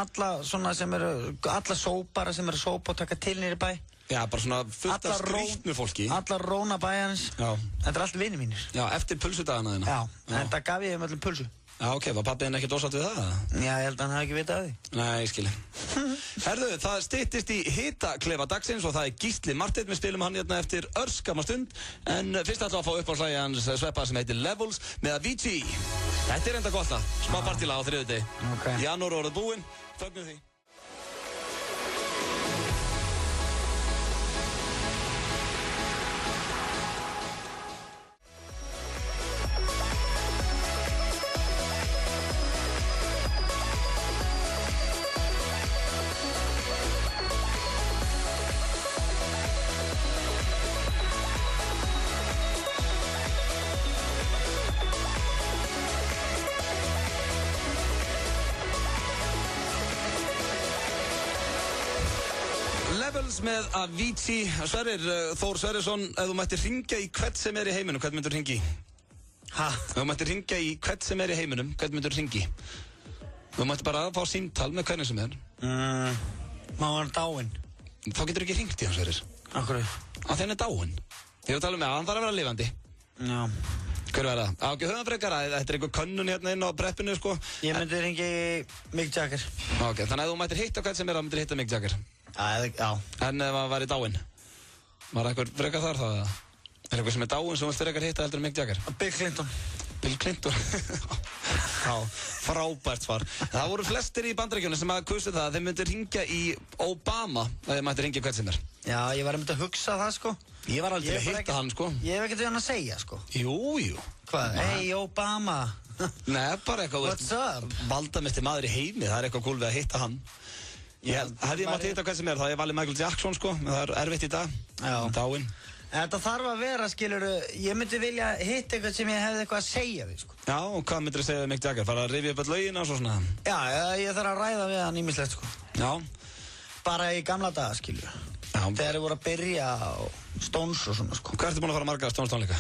alla svona sem eru, alla sópara sem eru sópa og taka til niður í bæ. Já, bara svona fullt af skrýtnu fólki. Allar róna bæjarins. Já. Þetta er allt vinir mínir. Já, eftir pulsudagana þína. Já, en þetta gaf ég öllum pulsu. Já, ok, var pappiðinn ekkert ósátt við það? Já, ég held að hann hafi ekki vitað af því. Nei, ég skilji. Herðu, það styttist í hitaklefa dagsins og það er Gísli Marteinn, við spilum hann hérna eftir örskama stund, en fyrst ætlum við að fá upp á slægi hans sveppa sem heitir Levels með Avicii. Þetta er enda gott það, smá partílag á þriðjudegi. Ok. Janúar orðið búinn, fögnum því. Með Avicii, Sverrir Þór Sverrisson, ef þú mættir hringja í hvern sem er í heiminum, hvern myndur hringi? Hæ? Ef þú mættir hringja í hvern sem er í heiminum, hvern myndur hringi? Þú mættir bara fá símtal með hvernig sem er. Má hann dáinn? Þá getur ekki hringt í hann, Sverrir. Akkur? Að þenni dáinn. Ég er að tala um hann þarf að vera lifandi. Já. Hver verða það? Ekki höfum frekar að þetta er einhver könnun hérna inn á preppinu, sko. Ég myndi hringi Mick Jagger. Ok, þannig að ef þú mættir hitta hvern sem er, þá myndir hitta Mick Jagger. Já. En ef hann væri dáinn? Var einhver frekar þar það? Er einhver sem er dáinn sem vilt frekar hitta heldur en Mick Jagger? Bill Clinton. Bill Clinton? Já, frábært svar. Það voru flestir í Bandaríkjunum sem að kusu það að þeim myndir hringja í Obama ef þeim mættir hringja hvern sem er. Já, ég var að hugsa það sko. Ég var aldrei að hitta hann sko. Ég hef ekkert við hann að segja sko. Jú. Hvað? Hey Obama. Nei, bara eitthvað. What's up? Valdamesti maður í heimi, það er eitthvað kúl við að hitta hann. Hefði ég mátt hitta hvern sem er, þá hef ég valið Michael Jackson sko, en það er erfitt í dag. Já. Dáinn. Þetta þarf að vera, skilurðu, ég myndi vilja hitta eitthvað sem ég hefði eitthvað að segja við sko. Já, og hvað myndir þú segja við Mick Jagger? Fara að rifja upp all lögin og svona? Já, ég þarf að ræða við hann ýmislegt sko. Já. Bara í gamla daga, skilurðu. Já. Þegar ég voru að byrja og Stones og svona, sko. Hvað ertu búin að fara marga Stones tónleika?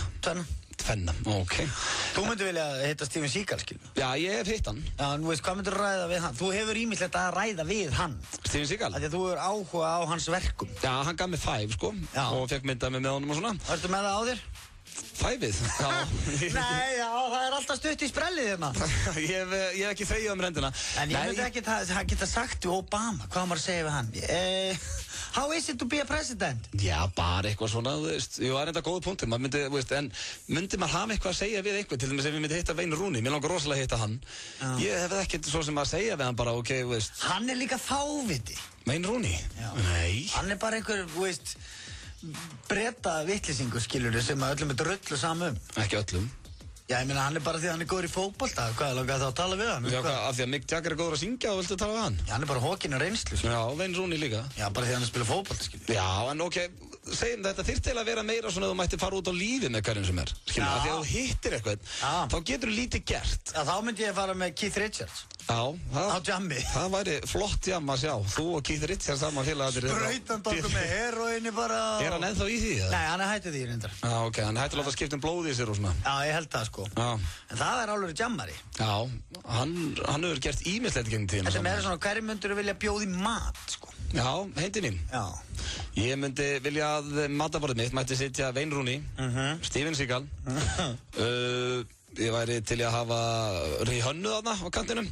Tvenna, ok. Þú myndir vilja hitta Steven Seagal, skilur? Já, ég hef hitt hann. Já, en þú veist, hvað myndir ræða við hann? Þú hefur ýmislegt að ræða við hann. Steven Seagal? Af því að þú hefur áhuga á hans verkum. Já, hann gaf mig 5, sko. Já. Og fekk myndað mig með honum og svona. Varstu með það á þér? 5-ið? Já. Nei, já, það er alltaf stutt í sprellið hérna. Ég hef ekki þegið rendina. En ég myndi ekki að geta sagt við Obama, hvað maður segir við hann? How is it to be a president? Já, bara eitthvað svona, þú veist. Jú, það er enda góða punktur. Maður myndi, þú veist, en myndi maður hafa eitthvað að segja við einhvern? Til dæmis ef ég myndi hitta Wayne Rooney, mér langar rosalega að hitta hann. Já. Ég hef ekkert svo sem að segja við hann bara, ok, þú veist. Hann er líka fáviti. Wayne Rooney? Já. Nei. Hann er bara einhver, þú veist, breta vitlýsingur, skilur sem að öllum er drullu saman Ekki öllum. Já, ég meina, hann er bara því að hann er góður í fótbolta. Hvað, langar það að tala við hann? Já, hvað, af því að Mick Jagger er góður að syngja og viltu tala við hann? Já, hann er bara hókinn og reynslu, skilur. Já, Wayne Rooney líka. Já, bara því að hann spila fótbolta, skilur. Já, en ok, segjum þetta þyrfti að vera meira svona að þú mætti fara út á lífið með hverjum sem er. Skilur, af því að þú hittir eitthvað, þá getur þú lítið gert. Já, þá myndi ég fara með Keith Richards. Já, á jammi. Það væri flott jam að sjá. Þú og Keith Richards saman félagarnir. Sprautandi okkur með heroíni bara. Er hann ennþá í því? Nei, hann er hættið því reyndar. Já, ok, hann er hættið að láta skipta blóð í sér og svona. Já, ég held það sko. Já. En það er alveg jammari. Já, hann hefur gert ýmislegt gegnum tíðina. Þetta er meira svona, hverju myndur þú vilja bjóða í mat, sko? Já, hendi mín. Já. Ég myndi vilja að matarborðið mitt mætti sitja Wayne Rooney, Steven Seagal. Ég væri til að hafa Rihanna þarna á kantinum.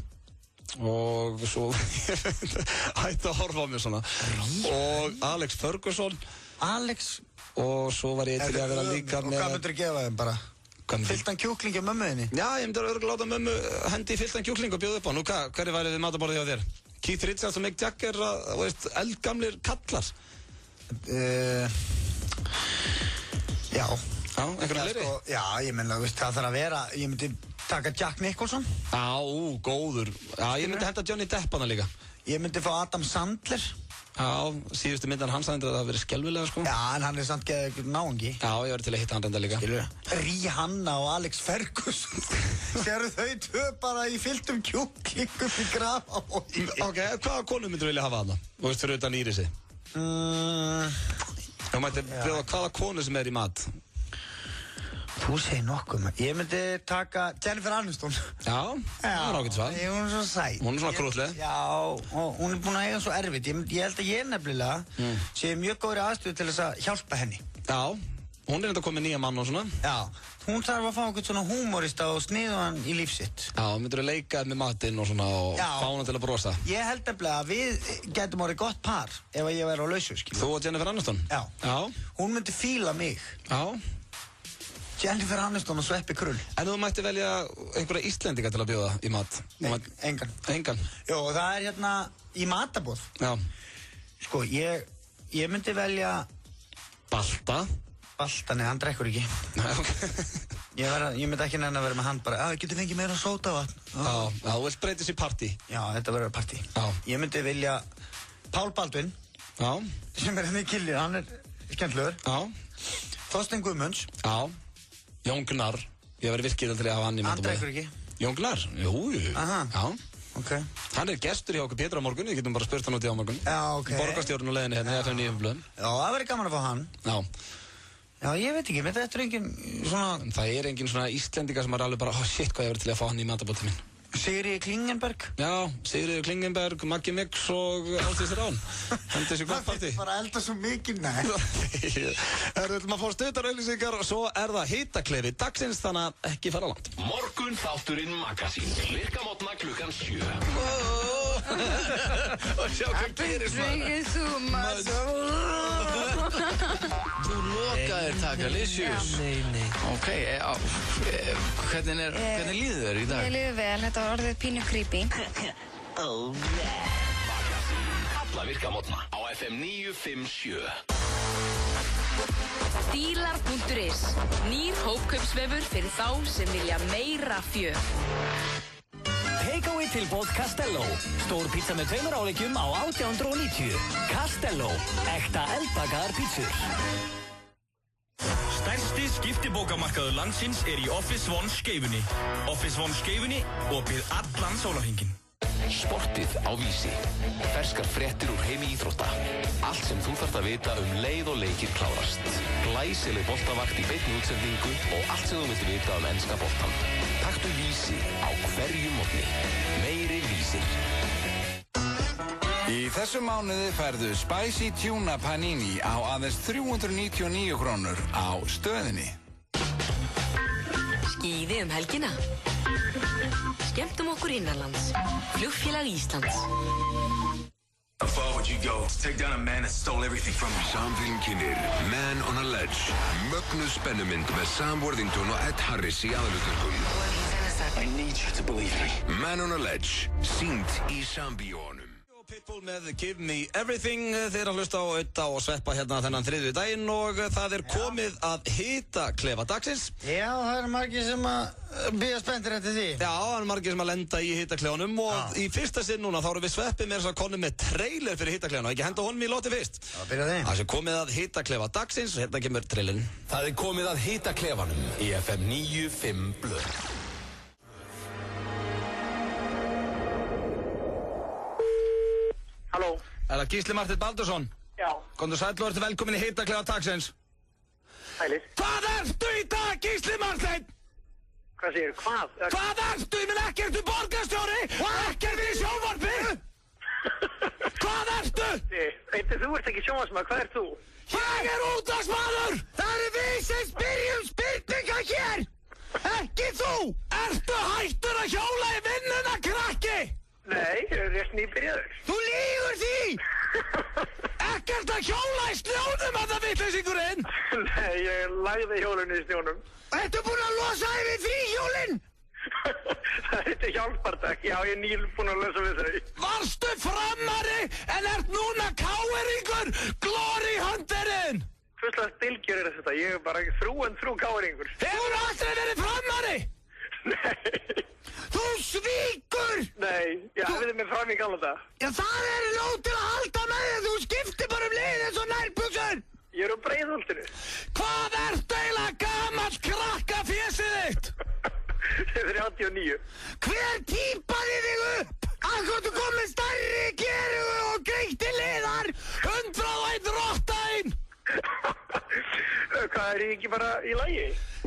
Og svo hætti að horfa á mig svona. Og Alex Ferguson. Alex. Og svo var ég til að vera líka með. Og hvað myndur þú gefa þeim bara? Fylltan kjúkling á mömmuðinni? Já, ég myndi örugglega láta mömmu hendi í fylltan kjúkling og bjóða upp á. Nú hvað, hverju væri við matarborðið hjá þér? Keith Richards og Mick Jagger, veist, eldgamlir kallar. Já. Já, einhverjum fleiri? Sko, já, ég menna, veist, það þarf að vera, ég myndi taka Jack Nicholson. Já, góður. Já, ég myndi henda Johnny Depp hana líka. Ég myndi fá Adam Sandler. Já, síðustu myndan hans að það hafi verið skelvilega, sko. Já, en hann er samt geðið náungi. Já, ég var til að hitta hann reynda líka. Rihanna og Alex Ferguson. Séru þau tvö bara í fylltum kjúklingum í grafa. Ok, hvaða konu myndur vilja hafa hana? Þú veist, fyrir utan Írisi. Þú mætti bjóða hvaða konu sem er í mat. Þú segir nokkuð, ég myndi taka Jennifer Aniston. Já, það er ágætt svar. Hún er svona sæt. Hún er svona krútleg. Já, og hún er búin að eiga svo erfitt. Ég held að ég nefnilega sé mjög góðri aðstöðu til þess að hjálpa henni. Já, hún er enda komið nýja mann og svona. Já, hún þarf að fá einhvern svona húmorista og sniða hann í lífsitt. Já, myndur að leika með matinn og svona og fá hann til að brosa. Ég held nefnilega að við getum orðið gott par ef ég væri á lausu, skilur. Þú og Jennifer Aniston? Já. Já. Hún myndi fíla mig. Já. Jennifer Aniston og Sveppi Krull. En þú mætti velja einhverja Íslendinga til að bjóða í mat? Engan. Engan? Jó, það er hérna í matabóð. Já. Sko, ég myndi velja Balta? Balta, nei, hann drekkur ekki. Nei, ok. Ég myndi ekki nefna að vera með hann bara, ég geti fengið meira sódavatn. Já, þú vilt breytast í partí? Já, þetta verður partí. Já. Ég myndi vilja Pál Baldvin. Já. Sem er henni í Killi, hann er skemmtlegur. Já. Þorstein Guðmunds. Já. Jón Gunnar, ég verði virkilega til að hafa hann í matabóði. Hann drekkur ekki? Jón Gunnar? Jú. Aha. Já. Ok. Hann er gestur hjá okkur Pétur á morgun, við getum bara spurt hann út í á morgun. Já, ok. Borgarstjórn og leiðinni hérna, FM 9 blöðum. Já, það verður gaman að fá hann. Já. Já, ég veit ekki, þetta er engin svona... Það er engin svona Íslendinga sem er alveg bara, shit, hvað ég verði til að fá hann í matabóði minn. Sigríður Klingenberg. Já, Sigríður Klingenberg, Maggi Mix og Ásdís Rán. Hendur þessi gott partí. Það er bara elda svo mikið, nei. Það er maður að fá stuttar auglýsingar og svo er það hitaklefi dagsins, þannig að ekki fara langt. Morgun þátturinn Magazín. Virkamótna klukkan 7. Og sjá hvað gerist maður. Þú lokaðir Takalicious. Nei. Ok, hvernig líður þér í dag? Ég líður vel, þetta var orðið pínu creepy. Magazín. Alla virkamótna á FM 957. Dílar.is. Nýr hópkaupsvefur fyrir þá sem vilja meira fjör. Takeaway tilboð Castello. Stór pizza með 2 áleikjum á 1890. Castello. Ekta eldbakaðar pítsur. Stærsti skiptibókamarkaður landsins er í Office One Skeifunni. Office One Skeifunni, opið allan sólarhringinn. Sportið á Vísi. Ferskar fréttir úr heimi íþrótta. Allt sem þú þarft að vita leið og leikir klárast. Glæsileg boltavakt í beinni útsendingu og allt sem þú vilt vita enska boltan. Taktu Vísi á hverjum morgni. Meiri Vísir. Í þessum mánuði færðu Spicy Tuna Panini á aðeins 399 krónur á stöðinni. Skíði helgina. Skemmtum okkur innanlands. Flugfélag Íslands. How far would you go to take down a man that stole everything from you? Samfélm kynir Man on a Ledge. Mögnuð spennumynd með Sam Worthington og Ed Harris í aðalhlutverkum. I need you to believe me. Man on a Ledge. Sýnd í Sambíónum. Pitbull með Give Me Everything. Þeir að hlusta á Ötta og Sveppa hérna þennan þriðju daginn og það komið að hitaklefa dagsins. Já, það margir sem að bíða spenntir eftir því. Já, það margir sem að lenda í hitaklefanum og í fyrsta sinn núna þá erum við Sveppi með þess að konu með trailer fyrir hitaklefanum. Ekki henda honum í loti fyrst. Já, byrja þeim. Það komið að hitaklefa dagsins og hérna kemur trailerin. Það komið að hitaklefanum í FM 95 Blöð. Halló. Er það Gísli Marteinn Baldursson? Já. Komdu sæll og ertu velkomin í hitaklefa dagsins. Hælis. Hvað ertu í dag, Gísli Marteinn? Hvað segir, hvað? Hvað ertu? Ég menn ekkert borgarstjóri og ekkert í sjónvarpi. Hvað ertu? Þú ert ekki sjónvarpsmaður, hvað ert þú? Ég er útvarpsmaður. Það eru við sem spyrjum spurninga hér. Ekki þú. Ertu hættur að hjóla í vinnuna, krakki? Nei, rétt nýbyrjaður. Þú lýgur því! Ekkert að hjóla í snjónum að það vitleysingurinn! Nei, ég lagði hjólinu í snjónum. Ertu búinn að losa þig við fríhjólin? Það heitir hjálpartak, já, ég er nýbúinn að losa við þau. Varstu framari en ert núna káeringur, Glory Hunterinn? Hvurslags bylgjur er þetta? Ég er bara þrú káeringur. Hefur aldrei verið framari? Nei. Þú svíkur! Nei, ég hafiði mig fram í gamla dag. Já, það er nóg til að halda með þig, þú skiptir bara leið eins og nærbuxur! Ég er á Breiðholtinu. Hvað ertu eiginlega gamall krakka fjesið þitt? Ég er 39. Hver típaði þig upp? Akkur komið stærri gerugu og greitti liðar, 101 rottainn! Hvað, er ég ekki bara í lagi?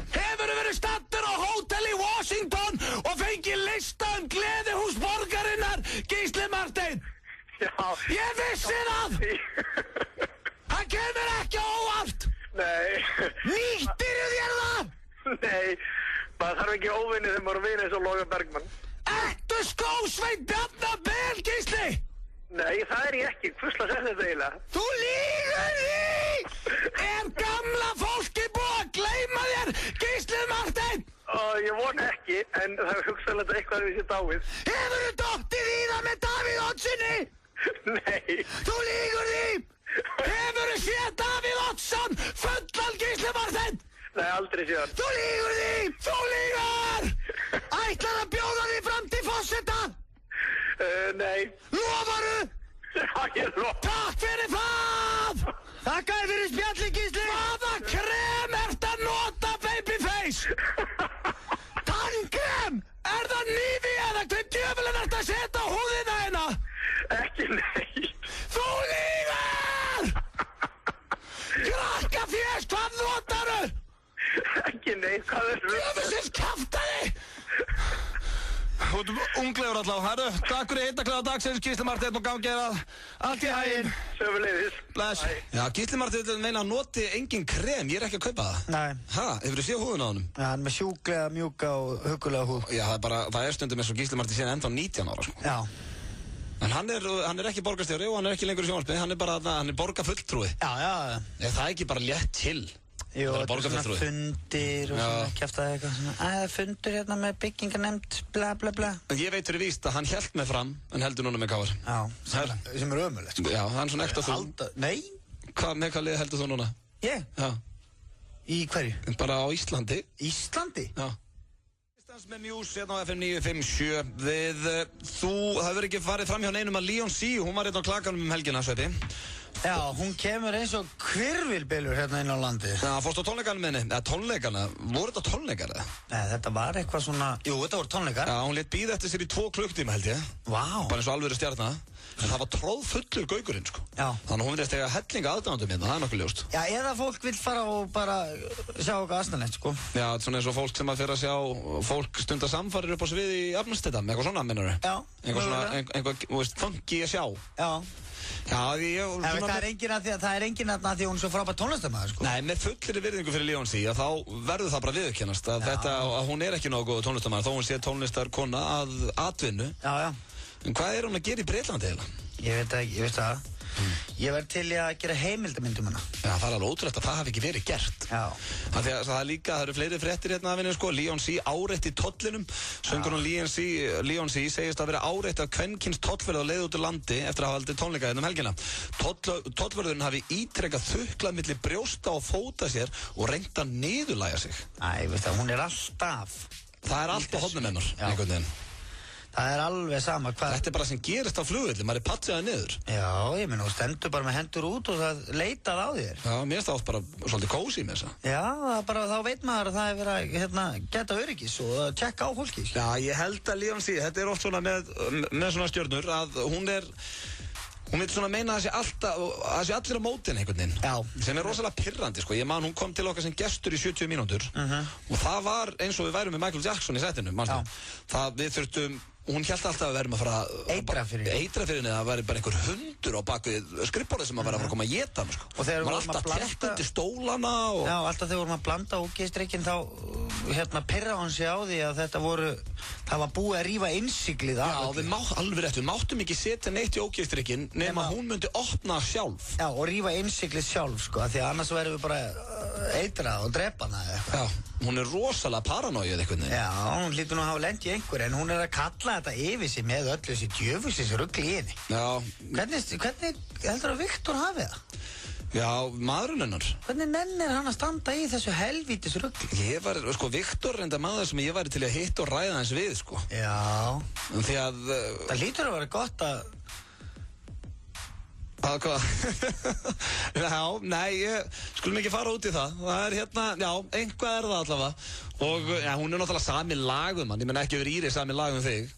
Hefurðu verið stattur á hótel í Washington og fengið lista gleðihús borgarinnar, Gísli Marteinn? Já. Ég vissi það! Það kemur ekki á óvart! Nei. Nýttirðu þér það? Nei, maður þarf ekki óvinni þegar maður vinni eins og Logan Bergman. Ertu skósveit Bjarna Bel, Gísli? Nei, það er ég ekki. Hvurslags er þetta eiginlega? Þú lýgur því! Er gamla fólki búið að gleyma þér, Gísli Marteinn? Ég vona ekki, en það er hugsanlega eitthvað við sér dáið. Hefurðu dottið í það með Davíð Oddssoni? Nei. Þú lýgur því! Hefurðu séð Davíð Oddsson fullan, Gísli Marteinn? Nei, aldrei séð. Þú lýgur því! Þú lýgur! Ætlar að bjóða því fram til forseta? Nei. Lofaru? Já, ég lofa. Takk fyrir það! Takk fyrir spjalli, Gísli! Hvaða krem ert að nota, babyface? Tannkrem! Er það Nivea eða hvað djöfulinn ert að setja á húðina hérna? Ekki neitt. Þú lýgur! Krakka fjest, hvað notaru? Ekki neitt, hvað er það? Djöfusins kjaftaði! Þú ert unglegur allavega, herru. Takk fyrir hitaklefa dagsins, Gísli Marteinn, og gangi að allt í haginn. Sömuleiðis. Bless. Já, Gísli Marteinn vil meina að noti engin krem, ég er ekki að kaupa það. Nei. Ha, hefur þú séð húðuna á honum? Já, hann er með sjúklega, mjúka og hugulega húð. Já, það er stundum eins og Gísli Marteinn síðan ennþá 19 ára, sko. Já. En hann er ekki borgarstjóri og hann er ekki lengur í sjónvarpi, hann er borgarfulltrúi. Já. Það er ekki bara létt til. Jú, þetta er svona fundir og svona kjaftaði eitthvað svona fundur hérna með byggingarnefnd, bla bla bla. En ég veit fyrir víst að hann hélt með Fram en heldur núna með KR. Já, sem er ömurlegt, sko. Já, hann er svona ekta þú. Nei. Með hvað lið heldur þú núna? Ég? Já. Í hverju? Bara á Íslandi. Íslandi? Já. Íslands með Muse hérna á FM 957 það hefur ekki farið fram hjá neinum að Leon C, hún var hérna á klakanum helgina, Sveppi. Já, hún kemur eins og hvirfilbylur hérna inn á landi. Já, fórstu á tónleikanum með henni? Eða tónleikana? Voru þetta tónleikar eða? Nei, þetta var eitthvað svona... Jú, þetta voru tónleikar. Já, hún lét bíða eftir sér í 2 klukktíma held ég. Vá. Bara eins og alvöru stjarna. En það var tróðfullur gaugurinn, sko. Já. Þannig að hún vildi stega hellinga aðdáðandum hérna, það er nokkuð ljóst. Já, eða fólk vil fara og bara sjá okkar aðstæðanlegt, sko. Já, svona eins og fólk sem að fyrir að sjá fólk stunda samfarir upp á sviði í Afnstedam, eitthvað svona, mennur þau? Já. Eitthvað svona, eitthvað, þú veist, funky að sjá. Já. Já, það er enginn að því hún er svo frábært tónlistarmaður, sko. Nei, með fullri virðingu fyrir Leonsi, þá verður það bara viðurkennast að hún er ekki nógu góð tónlistarmaður, þó hún sé tónlistarkona að atvinnu. Já, já. En hvað er hún að gera í Breitlandi eiginlega? Ég veit ekki, ég veist það. Ég verð til að gera heimildamyndum hana. Já, það er alveg ótrúlegt að það hafi ekki verið gert. Já. Það er líka, það eru fleiri fréttir hérna af henni, sko. Leonsi áreitt í tollinum. Söngurinn Leonsi segist að vera áreitt af kvenkyns tollverð á leið út úr landi eftir að hafa haldið tónleika hérna helgina. Tollverðurinn hafi ítrekkað þuklað milli brjósta og fóta sér og reynt að niðurlægja sig. Æ, veist það, hún er alltaf. Það er allt á hornum hennar, einhvern veginn. Það er alveg sama hvað... Þetta er bara sem gerist á flugvelli, maður er patsiðað niður. Já, ég meina, þú stendur bara með hendur út og það leitað á þér. Já, mér finnst það oft bara svolítið kósí með þessa. Já, bara, þá veit maður að það er verið að geta öryggis og að tjekka á fólki. Já, ég held að Leonsi, þetta er oft svona með svona stjörnur að hún vil svona meina að það sé allir á mótin einhvern veginn. Já. Sem er rosalega pirrandi, sko. Ég man, hún kom til okkar sem gestur í 70 mínútur og það var eins og við værum með Michael Jackson í setinu, manstu. Við þurftum, hún hélt alltaf að verðum að fara eitra fyrir henni, það væri bara einhver hundur á bakvið skrippborðið sem að vera að fara að koma að geta hann, sko. Og þegar við vorum alltaf tekk undir stólana og... Já, alltaf þegar vorum að blanda ógeðstrykkin þá pirra hann sig á því að það var búið að rífa innsiglið af. Já, alveg rétt, við máttum ekki setja neitt í ógeðstrykkin nema hún myndi opna sjálf. Já, og rífa innsiglið sjálf, sko, því að annars verðum við bara eitrað og drepa hana eða eitthvað. Já, hún er rosalega paranoið eitthvað. Já, hún hlýtur nú að hafa lent í einhver, en hún er að kalla þetta yfir sig með öllu þessi djöfusins rugli í henni. Já. Hvernig heldur að Viktor hafi það? Já, maðurinn hennar. Hvernig nennir hann að standa í þessu helvítis rugli? Viktor er enda maður sem ég væri til að hitta og ræða hans við, sko. Já. Því að... Það hlýtur að vera gott að... Að hvað? Já, nei, skulum ekki fara út í það. Það er hérna, já, einhvað er það allavega. Og ja, hún er náttúrulega sami lagum hann. Ég menn ekki yfir Íri sami lagum þig.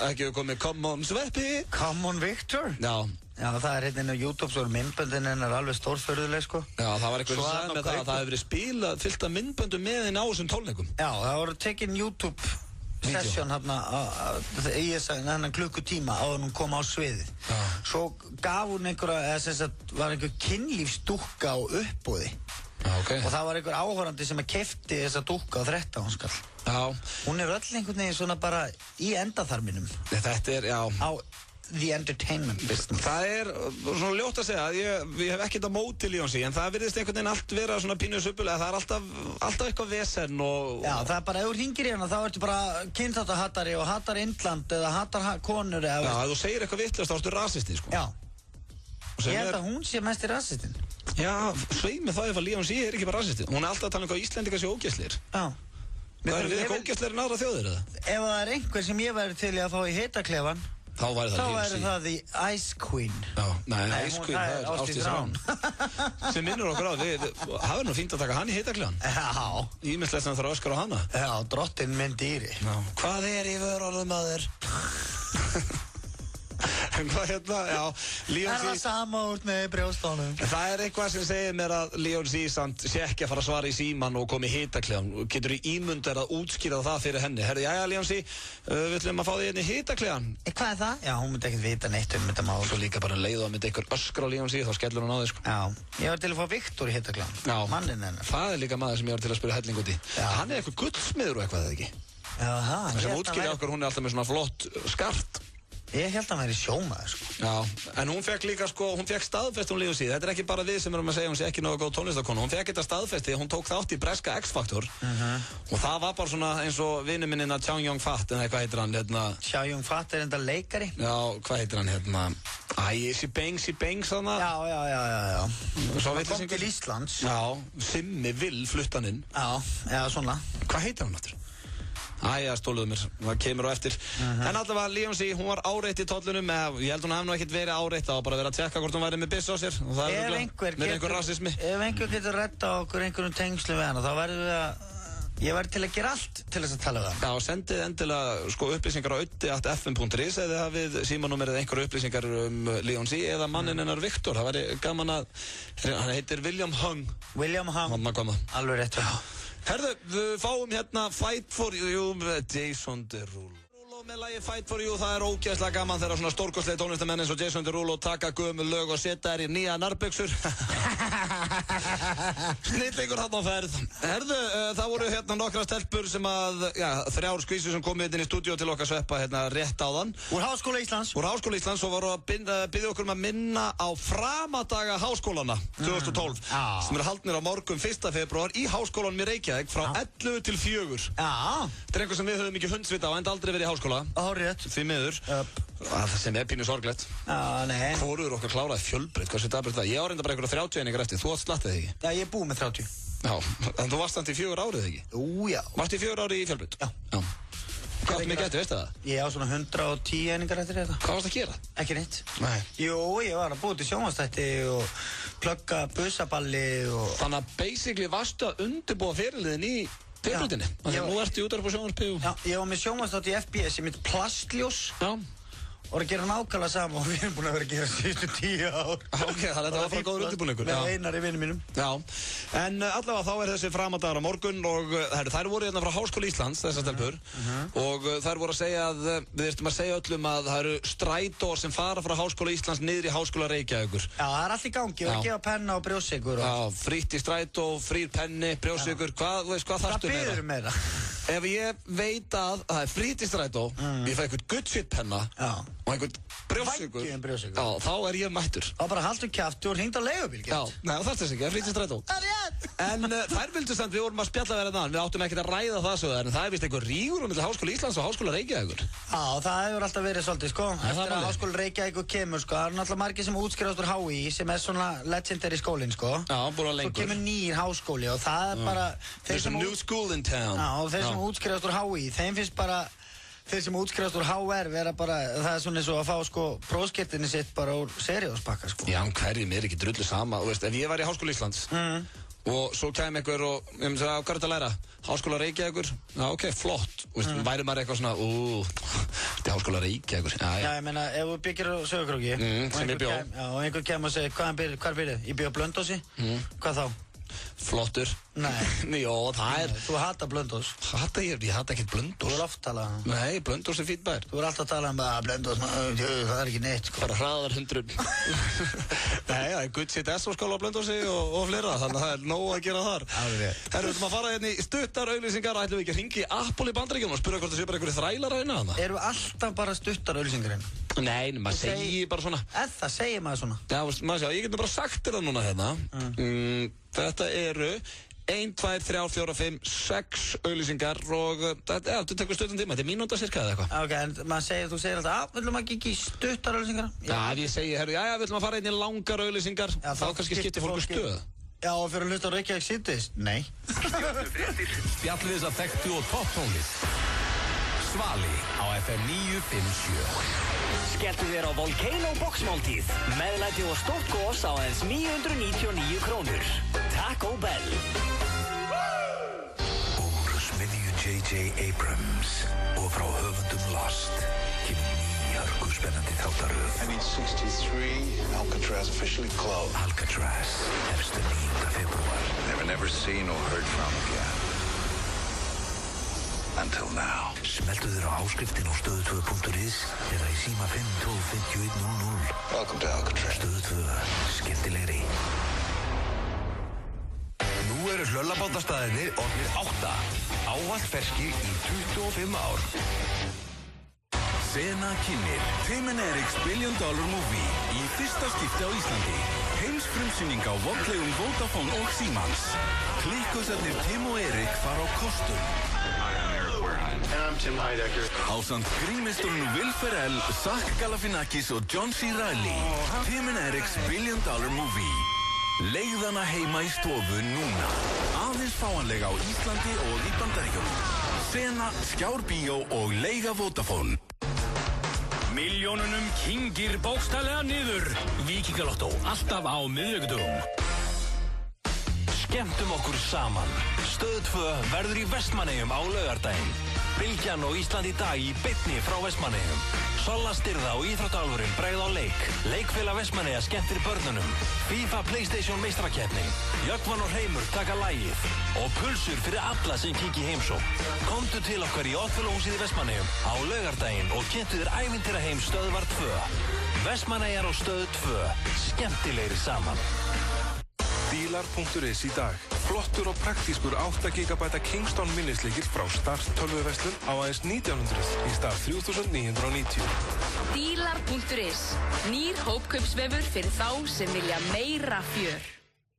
Ekki yfir komið Come on Sveppi. Come on Viktor. Já. Já, það er hérna á YouTube, svo er myndböndin hennar alveg stórförðuleg, sko. Já, það var eitthvað sem sagði með það að það hefur verið spilað fyllt af myndböndum með henni á þessum tónleikum. Já, það voru tekin YouTube session hérna í þennan klukkutíma áður hún kom á sviðið. Svo gaf hún einhverja, eða sem sagt var einhver kynlífsdúkka á uppboði. Okay. Og það var einhver áhorfandi sem keypti þessa dúkka á 13 skall. Já. Hún er öll einhvern veginn svona bara í endaþarminum. Þetta er, já. Á the entertainment business. Það er svona ljótt að segja, ég hef ekkert á móti Leonsi, en það virðist einhvern veginn allt vera svona pínu suppulega, það er alltaf eitthvað vesen og... Já, það er bara, ef þú hringir í hana, þá ertu bara kynþáttahattari og hattar Indland eða hattar konur eða... Já, ef þú segir eitthvað vitlaust, þá ertu rasisti, sko. Já. Ég held að hún sé mest í rasistin. Já, sveið með það ef að Leonsi er ekki bara rasisti. Hún er alltaf að tala um hvað Íslendingar séu ógeðslegir. Já. Það er við eitthvað ógeðslegir en aðra þjóðir, eða? Ef það er einhver sem ég væri til að fá í heitaklefann, þá væri það the Ice Queen. Já, nei, Ice Queen, það er Ásdís Rán. Sem minnur okkur á, það er nú fínt að taka hann í heitaklefann. Já. Ímislegt sem þarf að öskra á hana. Já, drottinn minn dýri. Já. Hvað er í vörunum að þér? En hvað hérna, já, Leonsi... Það er það sama út með brjóstónum. Það er eitthvað sem segir mér að Leonsi samt sé ekki að fara að svara í síman og komi í hitakleðan. Getur þú ímyndar að útskýra það fyrir henni? Herði, jæja, Leonsi, við ætlum að fá þig inn í hitakleðan. Hvað er það? Já, hún myndi ekkert vita neitt þetta mál. Svo líka bara leiðu að myndi einhver öskra á Leonsi, þá skellur hún á þig, sko. Já, ég var til að fá Viktor í hitakleðan. Já. Mannin hennar. Það er líka maður sem ég var til að spyrja helling út í. Hann er eitthvað gullsmiður og eitthvað, eða ekki? Jaha, sem útskýrja okkur, hún er alltaf með svona flott skart. Ég held að hann væri sjómaður, sko. Já, en hún fekk líka, sko, hún fekk staðfest hún Leonsi. Þetta er ekki bara við sem erum að segja hún sé ekki nógu góð tónlistarkona. Hún fekk þetta staðfesti, hún tók þátt í breska X-Factor. Og það var bara svona eins og vinur minn hérna Chow Yun-Fat, en hvað heitir hann, hérna... Chow Yun-Fat er enda leikari. Já, hvað heitir hann, hérna... She Bangs, þarna. Já. Hann kom til Íslands. Já, Simmi Will fluttaninn. Já, svona. Hvað heitir hann áttur? Æja, stóluðu mér, það kemur á eftir. En allavega, Leonsi, hún var áreitt í tollunum, ég held hún hef nú ekkert verið áreitt, það var bara verið að tjekka hvort hún væri með byssu á sér. Og það er einhver rasismi. Ef einhver getur retta okkur einhverjum tengslum við hana, þá verður við að... Ég væri til að gera allt til þess að tala við það. Já, sendið endilega upplýsingar á auddi@fm.is eða hafið símanúmerið einhverju upplýsingar Leonsi eða manninn hennar Viktor. Það væri gaman að... Hann heitir William Hung. William Hung. Alveg rétt. Herðu, við fáum hérna Fight for You með Jason Derulo. Með lagi Fight for You, það er ógeðslega gaman þegar svona stórkostlega tónlistamenn eins og Jason Derulo taka gömul lög og setja þær í nýja nærbuxur. Snillingur hann á ferð. Herðu, það voru hérna nokkra stelpur sem að, já, 3 skvísur sem komið inn í stúdíó til okkar sveppa hérna rétt áðan. Úr Háskóla Íslands. Úr Háskóla Íslands og voru að biðja okkur um að minna á framadaga háskólana 2012 sem eru haldnir á morgun 1. febrúar í Háskólanum í Reykjavík frá 11 til 4. Það er einhver sem við höfum ekki hundsvita á, enda aldrei verið í háskóla. Rétt. Því miður. Það sem er pínu sorglegt. Nei. Hvoruður okkar kláraði fjölbreytt, hversu dabrið það? Ég á reynda bara einhverja 30 einingar eftir, þú átt slattið ekki? Já, ég er búið með 30. Já, en þú varst þannig í 4 árið ekki? Já. Varst í 4 árið í fjölbreytt? Já. Hvað mikið eftir, veistu það? Ég á svona 110 einingar eftir þetta. Hvað varst að gera? Ekki neitt. Nei. Jú, ég var að búið til sjónvarpsþætti og plugga busaballi og... Þannig að basically varstu að undirbúa fyrirliðin í Fjölbreytinni? Þannig að nú ertu í útvarp og sjónvarpi og... Já, ég var með sjónvarpsþátt í FBS í mitt plastljós. Já. Og að gera nákvæmlega saman og við erum búin að vera að gera síðustu 10 ár. Ok, þannig að þetta var frá góður undirbúningur. Með Einari vinnu mínum. Já, en allavega þá er þessi framadagar á morgun og þær voru hérna frá Háskóla Íslands, þessar stelpur. Og þær voru að segja að, við þurftum að segja öllum að það eru strætór sem fara frá Háskóla Íslands niður í Háskóla Reykjavíkur. Já, það er allt í gangi, við erum að gefa penna og brjóssykur. Já, frítt í strætó, frýr penni, brjóssykur, hvað þarftu meira? Hvað biður meira? Ef ég veit að það er frítt í strætó, ég fæ eitthvað good shit penna og einhvern brjóssykur, já, þá er ég mættur. Þá bara haldu kjafti og hringd á leigubíl, gett. Já, nei, það þarfst þess ekki, það er frítt í strætó. En þær vildu samt, við vorum að spjalla verið þann, við áttum ekkert að ræða það svo, en það er vist einhver rígur milli Háskóla Íslands og Háskóla Reykjavíkur. Já, það hefur alltaf verið svolítið, sko. Eftir að Háskóla Reykjavíkur kemur, sko, það eru náttúrulega margir sem útskrifast úr HÍ, sem er svona legendary skólinn, sko. Já, búin lengur. Svo kemur nýr háskóli og það er bara... There's a new school in town. Já, og þeir sem útskrifast úr HÍ, þeim finnst bara... Þeir sem útskrifast úr HR vera bara, það er svona eins og að fá sko prófskirtinni sitt bara úr serióspakka sko. Já, hverjum er ekki drullu sama, þú veist, ef ég var í Háskóla Íslands og svo kæm einhver og ég myndi að hvað er þetta að læra? Háskóla Reykjavíkur? Já, ok, flott, þú veist, væri maður eitthvað svona, þetta er Háskóla Reykjavíkur, já. Já, ég meina, ef þú byggir á Sögurkróki sem ég bjó og einhver kemur og segir, hvar byrði? Ég bjó á Blönduósi, hvað þá? Flottur. Nei, jó, það er... Þú hata Blönduós. Ég hata ekkert Blönduós. Þú er oft talað um... Nei, Blönduós er fínn bær. Þú er alltaf talað um að Blönduós, það er ekki neitt, sko. Bara hraðar 100. Nei, það er gutt sitt SO-skála á Blönduósi og fleira, þannig að það er nóg að gera þar. Herru, við ætlum að fara hérna í stuttar auglýsingar, ætlum við ekki að hringi í Apple í Bandaríkjunum og spyrja hvort það sé bara einhverju þrælar að inna þarna. Eru alltaf bara stuttar auglýsingar hérna? Nei, maður segir bara svona. Það segir maður svona. Já, maður segir, ég get bara sagt þér það núna hérna. Þetta eru 1, 2, 3, 4, 5, 6 auglýsingar og þetta tekur stuttan tíma, þetta er mínúta cirka eða eitthvað. Ok, en þú segir alltaf, viljum við ekki stuttar auglýsingar? Já, ég segi, herru, já, við ætlum að fara inn í langar auglýsingar, þá kannski skiptir fólku stöð. Já, og fyrir að hlusta á Reykjavík síðdegis? Nei. Spjallið þess að þekktu og topptónlist. Svali á FM 957. Skelltu þér á Volcano boxmáltíð. Meðlæti og stórt gos á aðeins 999 krónur. Taco Bell. Úr smiðju J.J. Abrams og frá höfundum Lost kemur ný hörkuspennandi þáttaröð. I need 63, Alcatraz officially closed. Alcatraz, hefstu 9. febrúar. They were never seen or heard from again. Until now. Smeltu þér á áskriftin á stöðu2.is eða í síma 5 12 51 00. Welcome to Alcatraz. Stöðu2, skemmtilegri. Nú eru hlöllabátastaðirnir orðnir 8. Ávallt ferskir í 25 ár. Sena kynir Tim & Eric's $1 billion movie í fyrsta skipti á Íslandi. Heimsfrumsýning á vottlegum Vodafone og Símans. Klikkusarnir Tim og Eric fara á kostum. And I'm Tim Heidecker. Ásamt grínmeisturinn Will Ferrell, Zach Galifianakis og John C. Reilly. Tim & Eric's $1 billion movie. Leigðana heima í stofu núna. Aðeins fáanlega á Íslandi og í Bandaríkjunum. Sena, Skjár Bíó og Leiga Vodafone. Milljónunum kyngir bókstaflega niður. Víkingalottó, alltaf á miðvikudögum. Skemmtum okkur saman. Stöð 2 verður í Vestmannaeyjum á laugardaginn. Bylgjan og Ísland í dag í beinni frá Vestmannaeyjum. Solla Styrða og Íþróttálfurinn bregða á leik. Leikfélag Vestmannaeyja skemmtir börnunum. FIFA PlayStation meistarakeppni. Jökvan og Hreimur taka lagið. Og pulsur fyrir alla sem kíkja í heimsókn. Komdu til okkar í Oddfellow-húsið í Vestmannaeyjum á laugardaginn og kynntu þér ævintýraheim Stöðvar 2. Vestmannaeyjar og Stöð 2. Skemmtilegri saman. Dílar.is í dag. Flottur og praktískur 8 GB Kingston minnisleikir frá Start tölvuverslun á aðeins 1900 í stað 3990. Dílar.is. Nýr hópkaupsvefur fyrir þá sem vilja meira fjör.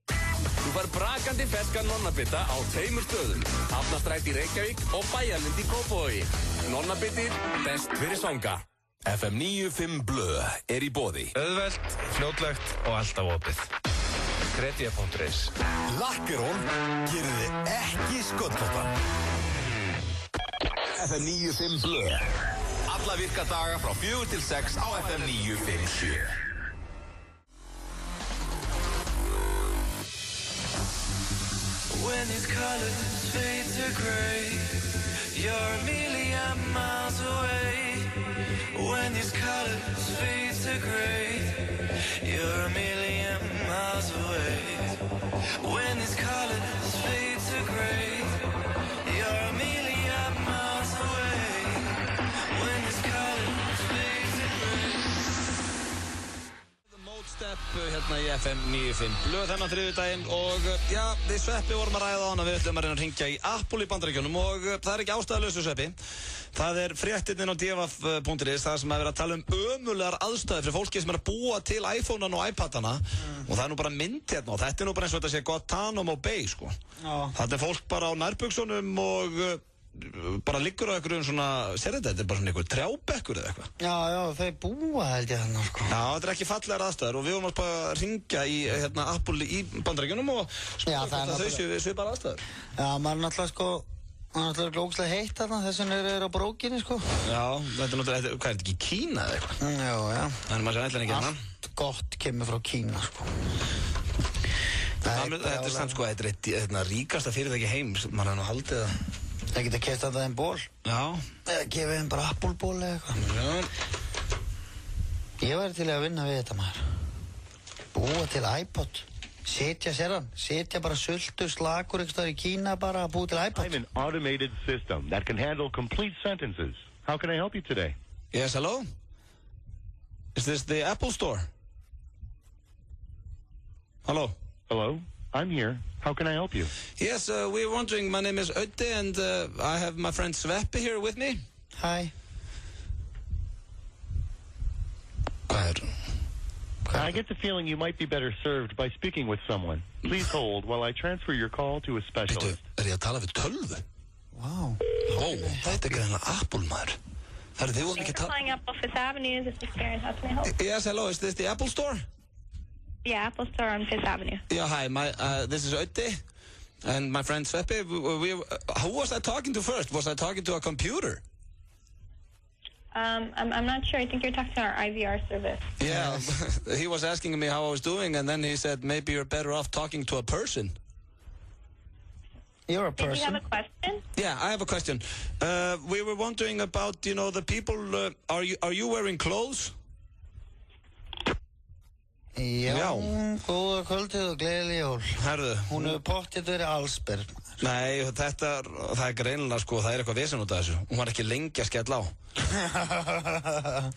Þú fær brakandi ferskan nonnabita á 2 stöðum. Hafnarstræti í Reykjavík og Bæjarlind í Kópavogi. Nonnabiti, best fyrir svanga. FM 95 Blö í boði. Auðvelt, fljótlegt og alltaf opið. Kredia.is. Lakkerón gerir þið ekki sköllóttan. FM 95 Blö. Alla virka daga frá 4 til 6 á FM 957. When these colors fade to gray, you're a million miles away. When these colors fade to gray, you're a million miles away. When these colors fade to gray, you're a million miles away. When these colors fade to gray. The Mode Step hérna í FM 95 Blöð þennan þriðjudaginn og já, við Sveppi vorum að ræða á hana, við ætlum að reyna að hringja í Apple í Bandaríkjunum og það er ekki ástæðalausu Sveppi. Það er fréttirinn á df.is, það sem er verið að tala ömulegar aðstæður fyrir fólki sem er að búa til iPhone-ana og iPad-ana og það er nú bara mynd hérna og þetta er nú bara eins og þetta sé Guantanamo Bay, sko. Þetta er fólk bara á nærbuksunum og bara liggur á einhverjum svona, sér þetta er bara svona einhver trjábekkur eða eitthvað. Já, þau búa held ég þarna, sko. Já, þetta er ekki fallegar aðstæður og við vorum bara að ringja í Apple í Bandaríkjunum og spyrja þau séu svipar aðstæður. Já, maður er náttúrulega, sko, það er náttúrulega glókslega heitt þarna, þess vegna eru á brókinni, sko. Já, þetta er náttúrulega, hvað er þetta ekki Kína eða eitthvað? Já. Þannig maður sem ætlar ekki hérna. Allt gott kemur frá Kína, sko. Þetta er samt, sko, þetta er ríkasta fyrirtæki heims, maður hefði nú haldið það. Það geta keypt þetta þeim ból. Já. Eða gefið þeim bara Apple-ból eða eitthvað. Já. Ég væri til að vinna við þetta, maður. Búa til iPod. Setja bara sultu, slakur eitthvað í Kína bara að búa til iPod. I'm an automated system that can handle complete sentences. How can I help you today? Yes, hello? Is this the Apple store? Hello? Hello? I'm here. How can I help you? Yes, we're wondering, my name is Öddi and I have my friend Sveppi here with me. Hi. I get the feeling you might be better served by speaking with someone. Please hold while I transfer your call to a specialist. Er ég að tala við tölvu? Wow. Þetta er greinlega Apple, maður. Thanks for calling up Fifth Avenue. This is Karen. How can I help? Yes, hello. Is this the Apple store? Yeah, Apple Store on Fifth Avenue. Yeah, hi. This is Öddi and my friend Sveppi. Who was I talking to first? Was I talking to a computer? I'm not sure. I think you're talking to our IVR service. Yeah, he was asking me how I was doing, and then he said maybe you're better off talking to a person. You're a person. Did you have a question? Yeah, I have a question. We were wondering about, the people. Are you wearing clothes? Já, góða kvöldið og gleðileg jól. Herðu. Hún hefur pottið verið allsberg. Nei, það er greinilega, sko, það er eitthvað vesen út af þessu. Hún var ekki lengi að skella á.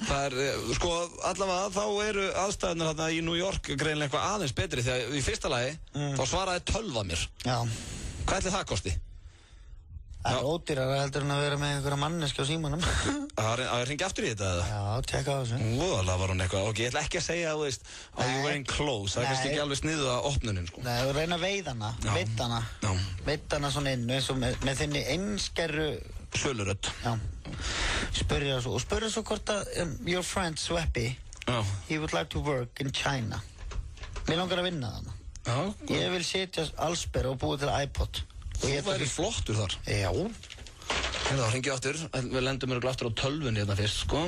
Það er, sko, allavega, þá eru aðstæðunar þarna í New York greinilega eitthvað aðeins betri því að í fyrsta lagi, þá svaraði tölva mér. Já. Hvað ætli það kosti? Það er ódýrara heldur en að vera með einhverja manneski á símanum. Að hringja aftur í þetta, eða? Já, tjekka á þessu. Voðalega var hún eitthvað, ok, ég ætla ekki að segja að, are you wearing clothes? Það er kannski ekki alveg sniðuð að opnunin, sko. Nei, þú reyna að veiða hana svona inn, eins og með þinni einskerru... Sölurödd. Já. Spurja svo hvort að your friend Sveppi, he would like to work in China. Mér langar að vinna þarna. Ég vil setja allsber og búið til iPod. Þú væri flottur þar. Já. Þá hringi ég aftur, við lendum mér aftur á tölvunni hérna fyrst, sko.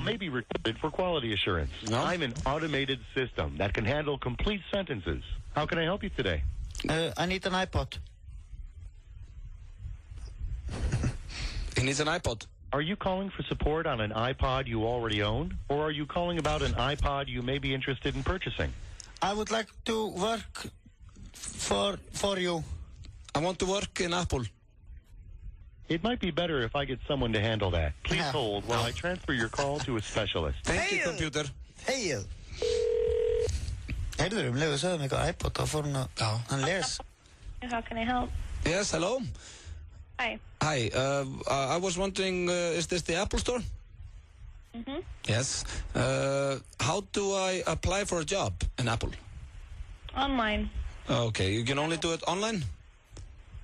May be recorded for quality assurance. I'm an automated system that can handle complete sentences. How can I help you today? I need an iPod. He needs an iPod. Are you calling for support on an iPod you already own? Or are you calling about an iPod you may be interested in purchasing? I would like to work for you. I want to work in Apple. It might be better if I get someone to handle that. Please hold while I transfer your call to a specialist. Thank you, computer. Hey. Heyrður, leðu sagði mig eitthvað iPod, þá fór hann les. How can I help? Yes, hello. Hi. Hi, I was wondering, is this the Apple store? Mm-hmm. Yes. How do I apply for a job in Apple? Online. Okay, you can only do it online?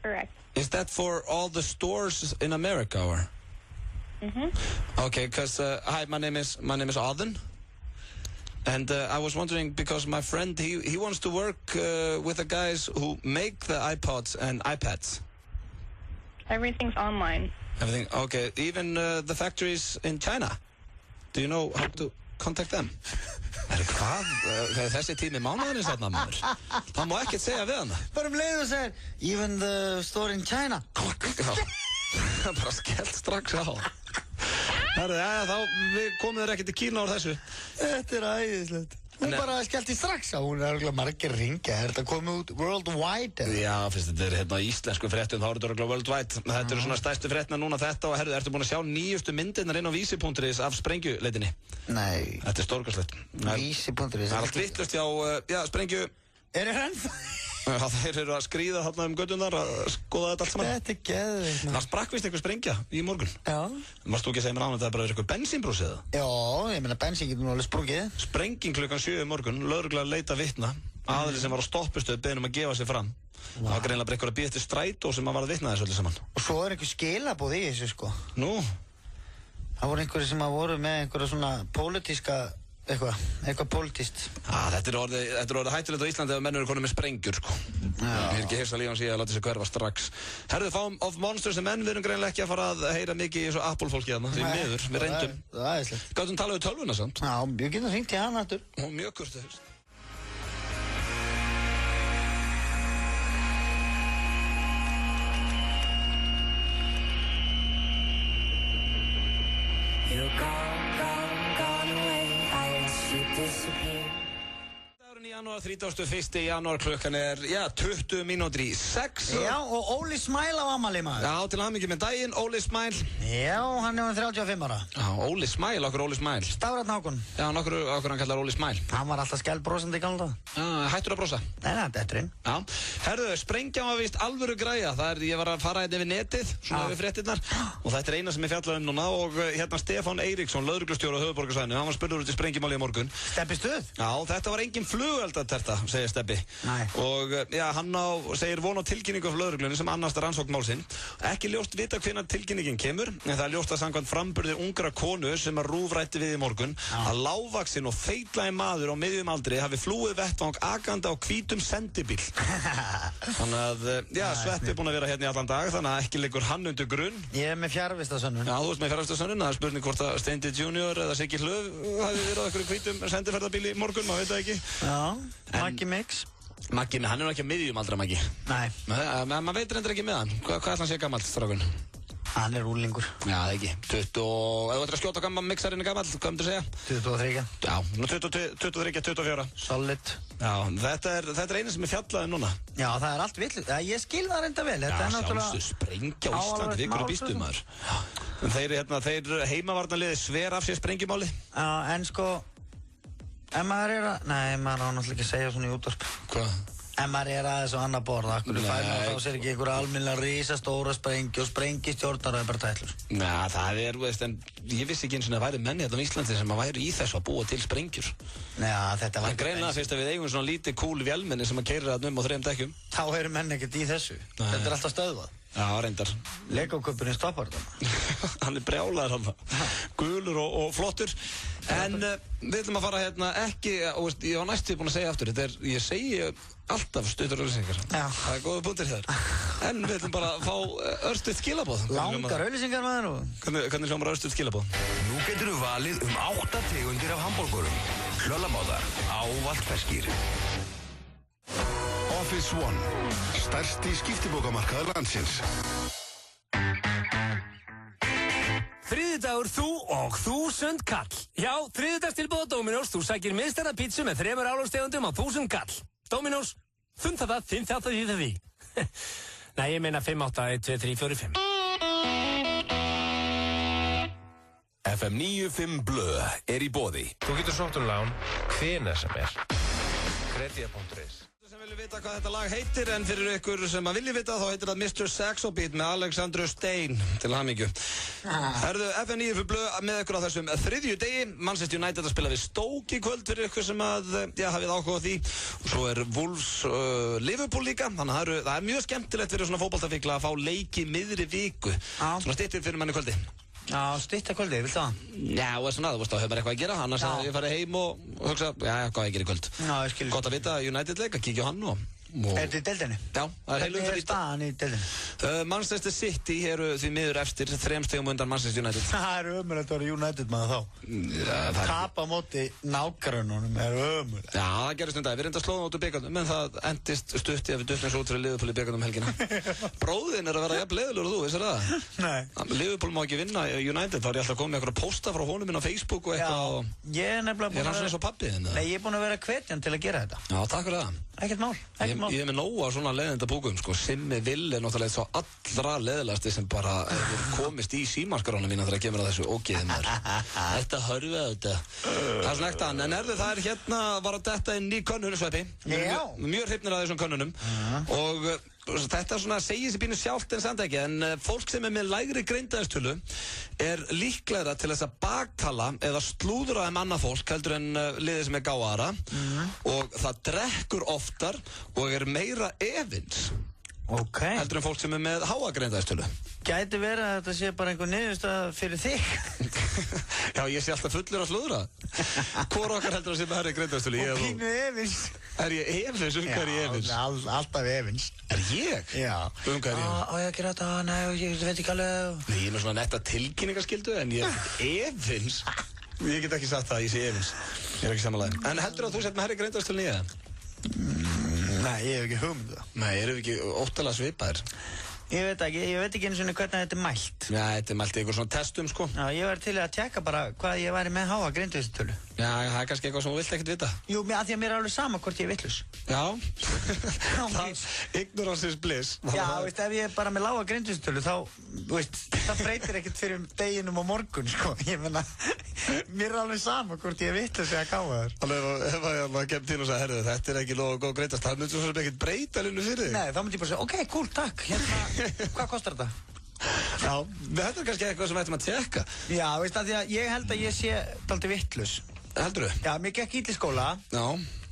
Correct. Is that for all the stores in America, or? Mm-hmm. Okay, because hi, my name is Auden, and I was wondering because my friend he wants to work with the guys who make the iPods and iPads. Everything's online. Everything okay? Even the factories in China. Do you know how to contact them? Hvað? Þessi tími mánaðarins þarna maður. Það má ekkert segja við hann. Bara leið og segir, even the store in China. Já, bara skellt strax á. Herðu, þá við komum þér ekki til Kína úr þessu. Þetta æðislegt. Hún bara skellti strax á, hún örugglega margir ringja. Þetta komið út worldwide? Já, fyrst þetta hérna íslensku fréttum, þá þetta örugglega worldwide. Þetta eru svona stærstu fréttina núna þetta og herðu, ertu búin að sjá nýjustu myndirnar inn á vísi.is af sprengjuleitinni? Nei. Þetta er stórkastlegt. Vísi.is? Það er allt vitlaust hjá sprengju. Er það ennþá? Já, þeir eru að skríða þarna göttunar að skoða þetta allt saman. Þetta er geðveikt. Það sprakk vist einhver sprengja í morgun. Já. Varst þú ekki að segja mér án að það bara er eitthvað bensínbrús eða? Já, ég meina bensín getur nú alveg sprungið. Sprenging klukkan 7 í morgun, lögregla leita vitna. Aðrir sem var á stoppistöð beðin að gefa sig fram. Það var greinlega bara eitthvað að bíða eftir strætó sem var að vitna þessu öllu saman. Og svo er einhver skilaboð í þessu sko. Nú? Það voru einhverjir sem voru með einhverja svona pólitíska eitthvað pólitískt. Þetta er orðið hættulegt á Íslandi ef menn eru konið með sprengjur sko. Ég er ekki heyrst að lífa hans í að láta sig hverfa strax. Herðu, fáum of Monsters and Men, við erum greinlega ekki að fara að heyra mikið í þessu Apple-fólki þarna, því miður, við reyndum. Það er æðislegt. Gátum talað við tölvuna samt. Já, við getum hringt í hana aftur. Hún mjög kurteis. You're gone away, I watched you disappear. Janúar, 31. janúar, klukkan er, 20 mínútur í 6. Já, og Óli Smæl á afmæli maður. Já, til hamingju með daginn, Óli Smæl. Já, hann er 35 ára. Já, Óli Smæl, okkur Óli Smæl. Stafrætt Hákon. Já, okkur hann kallar Óli Smæl. Hann var alltaf skellbrósandi í gamla dag. Já, hættur að brosa? Nei, þetta er inn. Já, herðu, sprengja var vist alvöru græja. Ég var að fara hérna yfir netið, svona yfir fréttirnar, og þetta er eina sem ég fjallaði núna, og hérna Stefán Eiríksson, lögreglustjóri á höfuðborgarsvæðinu, hann var spurður út í sprengjumáli í morgun. Stebbi stuð? Já, þetta var engin flugeldaterta, segir Stebbi. Nei. Og hann segir von á tilkynningu af lögreglunni sem annast rannsókn málsinn. Ekki ljóst vita hvenær tilkynningin kemur, en það er ljóst að samkvæmt framburðir ungra konu sem að RÚV ræddi við í morgun að lágvaxinn og feitlagi maður á miðjum aldri hafi flúið vettvang akandi á hvítum sendibíl. Þannig að, Sveppi er búinn að vera hérna í allan dag, þannig að ekki liggur hann undir grunn. Ég er með fjarvistarsönnun. Já, þú ert með fjarvistarsönnun, það er spurning hvort að Steindi Junior eða Siggi Hlöf hafi verið á einhverju hvítum sendiferðabíl í morgun, maður veit það ekki. Já, Maggi Mix. Maggi, hann er nú ekki að miðjum aldra, Maggi. Nei. Maður veit reyndar ekki með hann. Hvað ætla hann sé gammalt, strákun? Hann er úlingur. Já, það ekki. 20... Ef þú ættir að skjóta gammal mixarinn er gammalt, hvað myndir segja? 23. Já, 23, 24. Solid. Já, þetta er eina sem er fjallaði núna. Já, það er allt vill. Ég skil það reynda vel. Já, sjálfstu, sprengja á Íslandi, við ykkur á býstum maður. Þeir heimavarnarliði sver af sér sprengjumáli. Já, en sko... En maður er að... Nei, maður á náttúrulega ekki að segja svona í útvarp. Hvað? En maður er aðeins á annar borð. Akkur fær maður þá sér ekki einhverja almennilega risastóra sprengju og sprengistjórnar og bara tætlur. Nei, það er, veist, en ég vissi ekki eins og það væri menni hérna á Íslandi sem að væri í þessu að búa til sprengjur. Já, þetta var... En greinlega fyrst að við eigum svona lítið cool vélmenni sem að keyra þarna á 3 dekkjum. Þá eru menn ekkert í þessu. Þetta er alltaf stöðvað. Já, reyndar. Lego-kuppurinn stoppar þetta. Hann brjálaður hann. Gulur og flottur. En við ætlum að fara hérna ekki, og veist, ég var næstu búin að segja aftur, ég segi alltaf stuttar auðlýsingar. Já. Það góða punktir þér. En við ætlum bara að fá örstuð skilaboð. Langar auðlýsingar maður og... Hvernig hljómar örstuð skilaboð? Nú getur þú valið 8 tegundir af hambúrgurum. Hlöllamáðar, ávallt ferskir. Office One, stærsti skiptibókamarkaður landsins. Þriðjudagur þú og 1000 kall. Já, þriðjudagstilboð á Dominos. Þú sækir miðstæða pítsu með 3 álagstegundum á 1000 kall. Dominos, 5 því. Nei, ég meina 5, 8, 1, 2, 3, 4, 5. FM 95 Blö í boði. Þú getur sótt lán hvenær sem Kredia.is. Sem vilja vita hvað þetta lag heitir, en fyrir ykkur sem að vilja vita þá heitir það Mr. Saxobeat með Alexandru Stein til hamingju. Herðu, FM 95 Blö með ykkur á þessum þriðjudegi. Manchester United að spila við Stoke í kvöld fyrir ykkur sem að, hafið áhuga á því. Og svo Wolves Liverpool líka, þannig að það mjög skemmtilegt fyrir svona fótboltafíkla að fá leiki miðri viku. Svona stittir fyrir manni kvöldi. Já, stýtta kvöldi, viltu það? Já, og svona, þú veist, þá hefur maður eitthvað að gera, annars að ég farið heim og hugsa, hvað ég gerir í kvöld. Já, ég skilur. Gott að vita United-leik, að kíkja á hann og... Er þetta í deildinni? Já, það er heilum fyrir staðan í deildinni. Manchester City eru því miður efstir 3 stigum undan Manchester United. Það er ömurlegt að vera United maður þá. Tapa móti nágrununum er ömurlegt. Já, það gerist um dag. Við reyndum að slóða út úr byggarnum, en það endist stutti að við duttum svo út fyrir Liverpool í byggarnum helgina. Bróðin er að vera jafn leiðilegur og þú, vissir það? Nei. Liverpool má ekki vinna United, þá er ég alltaf komið með eitthvað posta frá honum inn á Facebook og eitthvað. Já, ég er nefnilega búin að vera... Er hann svona eins og pabbi þinn? Nei, ég er búin að vera hvetjan til að gera þetta. Já, takk fyrir það. Ekkert mál. Ég er með nóga svona leiðinda búkum, sko. Simmi Will er náttúrulega svo allra leiðilegasti sem bara komist í símaskarána mína þegar kemur að þessu ógeði maður. Þetta hörfið þetta. Það er svona ekta hann. En það er hérna, var að detta inn í könnunum, Sveppi. Já. Mjög hrifnir að þessum könnunum. Og þetta svona segir sér pínu sjálft en samt ekki, en fólk sem er með lægri greindaðistölu er líklegra til þess að baktala eða slúðra annað fólk heldur en liðið sem er gáðara og það drekkur oftar og er meira efins heldur en fólk sem er með háa greindaðistölu. Gæti verið að þetta sé bara einhver niðurstaða fyrir þig. Já, ég sé alltaf fullur að slúðra. Hvor okkar heldur að sé með hærri greindaðistölu? Og pínu efins. Er ég efins? Hvað er ég efins? Já, alltaf efins. Er ég? Já. Hvað er ég efins? Á ég að gera þetta? Nei, ég veit ekki alveg. Nei, ég er með svona netta tilkynningarskyldu, en ég er efins. Ég get ekki sagt það að ég sé efins. Ég er ekki samanlega. En heldur að þú sett með hærri greindaðistölu í það? Nei, ég hef ekki hugmynd það. Nei, erum við ekki óttalega svipaðir? Ég veit ekki eins og hvernig þetta er mælt. Já, þetta er mælt í einhver svona testum, sko. Já, ég var til að tjekka bara hvað ég væri með háa greindaðistölu. Já, það er kannski eitthvað sem þú vilt ekkert vita. Jú, að því að mér er alveg sama hvort ég er vitlaus. Já. Ignorance is bliss. Já, veist, ef ég er bara með lága greindaðistölu, þá, veist, það breytir ekkert fyrir deginum og morgun, sko. Ég meina, mér er alveg sama hvort ég er vitlaus eða gáfaður. Þannig ef maður kemur til og sagði, herru, þetta er ekki nógu góð greindast, það myndi svo ekkert breyta linu fyrir þig. Nei, þá myndi ég bara segja, ok, cool, takk, hvað kostar þetta? Já, þetta er kannski eitthvað sem við ættum að tjekka. Já, veist það, því að ég held að ég sé dálítið vitlaus. Heldur þú? Já, mér gekk illa í skóla. Já.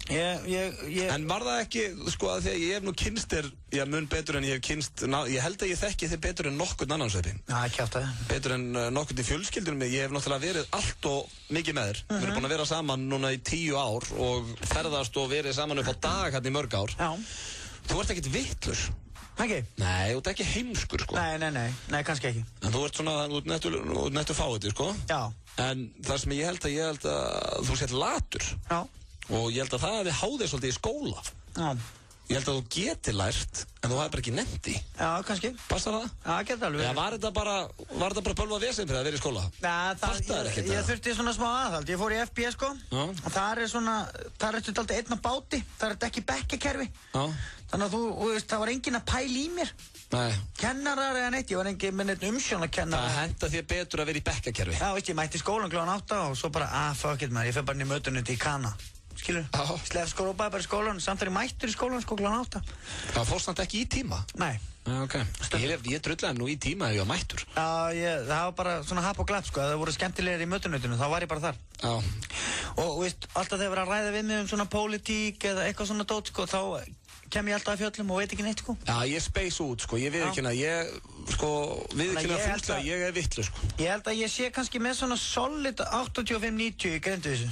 En var það ekki, sko, að því að ég hef nú kynst þér mun betur en ég hef kynst, ég held að ég þekki þér betur en nokkurn annan, Sveppi. Já, ekki átt að. Betur en nokkurn í fjölskyldunum, ég hef náttúrulega verið allt og mikið með þér. Við erum búin að vera saman núna í 10 ár og ferðast og verið saman upp á dag hérna í mörg ár. Já. Þú ert ekkert vitlaus. Ekki? Nei, þú ert ekki heimskur, sko. Nei, kannski ekki. En þú ert svona, þú ert nettur fáið, sko. Já. En það sem ég held að þú sett latur. Já. Og ég held að það hefði háðið svolítið í skóla. Já. Ég held að þú geti lært, en þú hefði bara ekki nefnt því. Já, kannski. Passar það? Já, geti alveg. Já, var þetta bara bölvað vesen fyrir að vera í skóla? Nei, ég þurfti svona smá aðhald. Ég fór í FB, sko. Já. Og það er svona, það er alltaf einn á báti. Það er ekki bekkakerfi. Já. Þannig að þú veist, það var enginn að pæla í mér. Nei. Kennarar eða neitt, ég var enginn með neitt umsjónarkennarar. Það henta þér betur að vera í bekkakerfi. Já, veist, ég mætti skólan kl. 8 og svo bara, fuck it maður, ég fer bara inn í mötunni í Kana. Skilur? Slepp skrópaði bara í skólan, samt þegar ég mættur í skólan, sko, kl. 8. Það fórst samt ekki í tíma? Nei. Já, ok. Ég drullaði nú í tíma ef ég var mættur. Já, það var bara svona happ og glapp, sko, ef það voru skemmtilegir í mötunutinu, þá var ég bara þar. Já. Og, veist, alltaf þegar ég var að ræða við mig svona pólitík eða eitthvað svona dót, sko, þá kem ég alltaf að fjöllum og veit ekki neitt, sko. Já, ég space út, sko, ég viðurkenna, viðurkenna fúslega, ég er vitlu, sko. Ég held að ég sé kannski með svona solid 85-90 í Grindavík.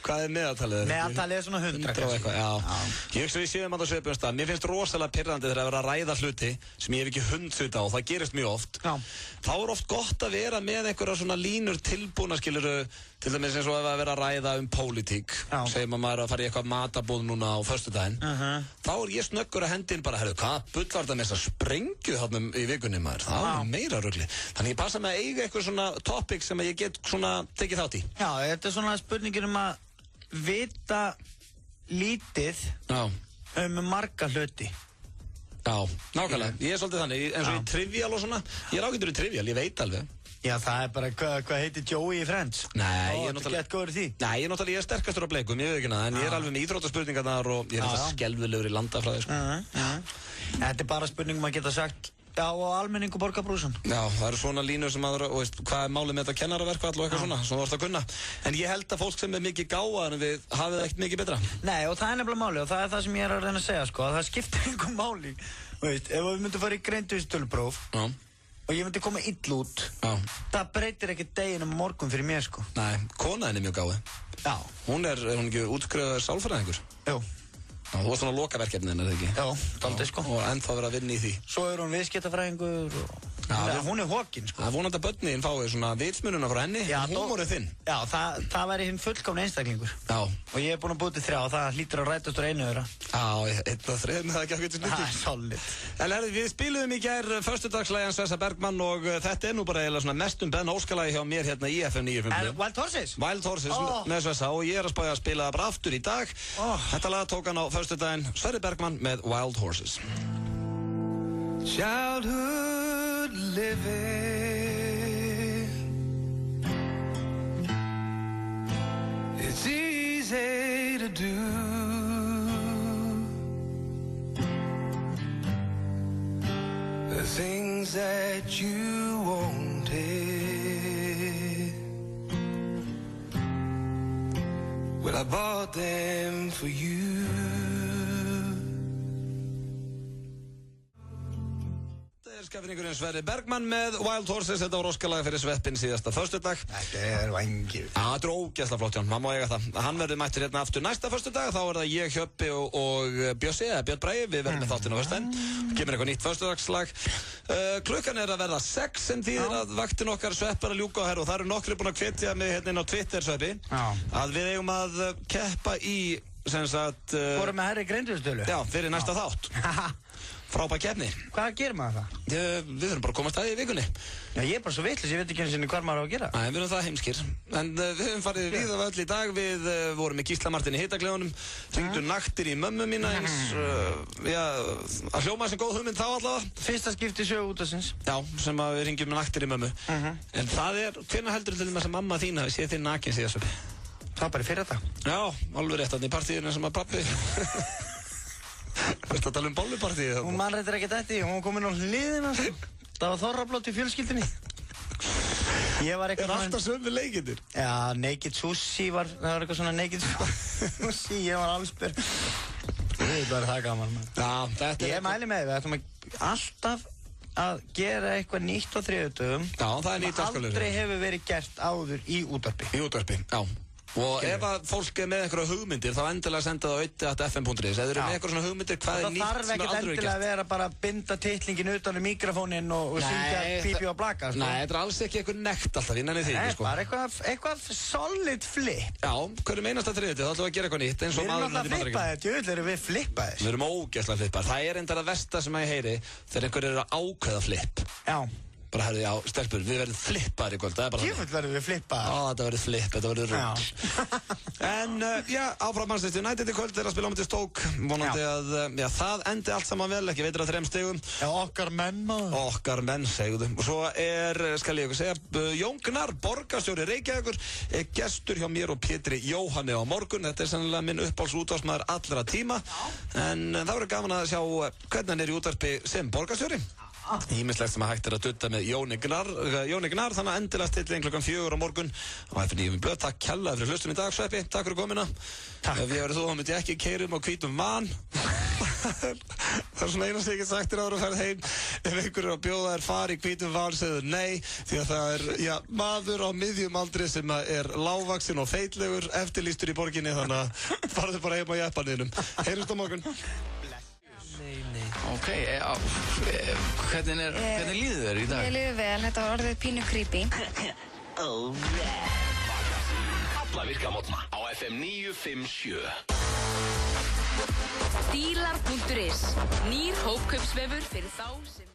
Hvað er meðaltalið? Meðaltalið er svona 100. 100 og eitthvað, já. Ég hugsa við séum að það svipum stað. Mér finnst rosalega pirrandi þegar að vera að ræða hluti sem ég hef ekki hundsuta á, og það gerist mjög oft. Já. Þá er oft gott að vera með einhverja svona línur tilbúna, skilurðu, til dæmis eins og að vera að ræða pólitík. Segjum að maður að fara í eitthvað matabóð núna á föstudaginn. Þá er ég snöggur að hendi inn bara, hvað bull var þetta með þess að sprengju þarna í vikunni, maður? Það er meira rugli. Þannig ég passa með að eiga eitthvað svona topic sem ég get svona tekið þátt í. Já, þetta er svona spurningin að vita lítið marga hluti. Já, nákvæmlega. Ég er svolítið þannig, eins og í trivial og svona. Ég er ágættur í trivial, ég veit alveg. Já, það er bara, hvað heitir Joey í Friends? Nei, ég er náttúrulega... Ég er sterkastur á bleikum, ég veit ekki en ég er alveg með íþróttaspurningarnar og ég er alltaf skelfilegur í landafræði, sko. Þetta er bara spurningum að geta sagt, já, og almenningu borga brúsan. Já, það eru svona línur sem aðra, og veist, hvað er málið með þetta kennaraverkvall og eitthvað svona þú vorst að kunna. En ég held að fólk sem er mikið gáðar en við hafið ekkert mikið betra. Nei, og það er nefnilega máli og það er það sem ég er að reyna að segja, sko, að það skiptir einhver máli. Veist, ef við myndum fara í Grindavíkstölupróf og ég myndi koma ill út, það breytir ekki deginum morgun fyrir mér, sko. Nei, konaðin er mjög gáð. Já. Hún er hún ekki útskrifaður sálfræðingur? Jú. Já, þú varst svona lokaverkefnin, er það ekki? Já, dálítið, sko. Og ennþá verið að vinna í því. Svo er hún viðskiptafræðingur og... hún er hókin, sko. Það er vonandi að börnin fáið svona vitsmununa frá henni, húmórið þinn. Já, það væri hinn fullkomni einstaklingur. Já. Og ég er búinn að búið til 3 og það hlýtur að rætast úr einu þeirra. Já, 1 og 3, það er ekki ákveðt snutti. Það er solid. En herri, við spiluðum í gær föstudagslægjan Svessa Bergmann og þetta er nú bara eiginlega svona mestum beðna óskalagi hjá mér hérna í FM 957. Wild Horses? Wild Horses með Svessa og ég er að spája að spila það bara aftur í dag. Þetta lag tók hann á föstudaginn, Sverrir Bergmann með Wild Horses. Childhood living, it's easy to do. The things that you wanted, well, I bought them for you. Skaffinningurinn Sverrir Bergmann með Wild Horses. Þetta var óskalag fyrir Sveppinn síðasta föstudag. Þetta er vangið. Þetta er ógeðslega flott, Jón, maður má eiga það. Hann verður mættur hérna aftur næsta föstudag. Þá er það ég, Hjöppi og Bjössi, eða Björn Bragi. Við verðum með þáttinn á föstudaginn. Kemur eitthvað nýtt föstudagslag. Klukkan er að verða 6 sem þýðir að vaktin okkar Sveppar að ljúka á herru. Og það eru nokkri búin að hvetja mig hérna inn á Twitter, Sveppi, að við eigum að keppa í, sem sagt... Vorum með herri Grindavíkstölu? Já, fyrir næsta þátt. Frábær keppni. Hvað gerir maður það? Við þurfum bara að komast að í vikunni. Já, ég er bara svo vitlaus, ég veit ekki eins og hvað maður á að gera. Nei, við erum það heimskir. En við höfum farið víða völl í dag. Við vorum með Gísla Martin í hitakleðunum, hringdu naktir í mömmu mína eins. Að hljóma sem góð hugmynd þá allavega. Fyrsta skipti sögu útvarpsins. Já, sem að við hringjum með naktir í mömmu. En það er, hvenær heldur til þess að mamma þín hafi séð þér nakin síðast uppi? Það var bara í fyrradag. Já, alveg rétt, þannig í partíinu sem að pabbi Þú veist að tala bollupartíð? Hún mannrættir ekkert eftir, hún kom inn á hliðina. Það var þorrablót í fjölskyldinni. Ég var eitthvað... Er alltaf sömu leikindir? Já, Naked Sushi var, það var eitthvað svona Naked Sushi, ég var allsbyr. Það er bara það gaman, man. Já, þetta er... Ég mæli með við, ætlum alltaf að gera eitthvað nýtt á þriðjudögum. Já, það er nýtt dagskrárliður. Aldrei hefur verið gert áður í útvarpi. Í útvarpi, já. Og ef að fólk er með einhverja hugmyndir þá endilega senda það á 1.fm.is. Ef þið eru með einhverja svona hugmyndir, hvað er nýtt sem er aldrei gert? Það þarf ekkert endilega að vera bara að binda titlingin utan mikrofónin og syngja pípi og blaka, sko. Nei, þetta er alls ekki eitthvað nekt alltaf, ég nenni því ekki, sko. Nei, bara eitthvað solid flip. Já, hverjum einasta þriðjudag, þá ætlum við að gera eitthvað nýtt eins og maðurinn í Bandaríkjunum. Við flippaðir. Við erum ógeðslega flippar. Það er enda það versta sem ég heyri þegar einhver eru að ákveða flip. Já. Bara herðu, já, stelpur, við verðum flippar í kvöld, það er bara... Jöfull verðum við flippar. Á, þetta verður flipp, þetta verður rugg. En, já, áfram Manchester United í kvöld er að spila á móti Stoke. Vonandi að, já, það endi allt saman vel, ekki veitir að 3 stigum. Já, okkar menn, maður. Okkar menn, segðu. Og svo skal ég ykkur segja, Jón Gnarr, borgarstjóri Reykjavíkur, er gestur hjá mér og Pétri Jóhanni á morgun. Þetta er sennilega minn uppáhaldsútvarpsmaður allra tíma. En það verður gaman að sjá hvernig hann er í útvarpi sem borgarstjóri. Ýmislegt sem hægt að dutta með Jóni Gnarr, þannig að endilega stillin klukkan 4 á morgun á F9 Blöð. Takk kærlega fyrir hlustun í dag, Sveppi. Takk fyrir komuna. Takk. Ef ég verið þú, þá myndi ég ekki keyra á hvítum van. Það svona eina sem ég get sagt áður að ferð heim. Ef einhver að bjóða þér fari í hvítum van, segðu nei, því að það maður á miðjum aldri sem er lágvaxinn og feitlegur, eftirlýstur í borginni, þannig að farðu bara heim á jeppaninum. Heyrjumst á morgun. Ok, hvernig líður þér í dag? Ég líður vel, þetta var orðið pínu creepy. Alla virka mótna á FM 957. Dílar.is, nýr hópkaupsvefur fyrir þá sem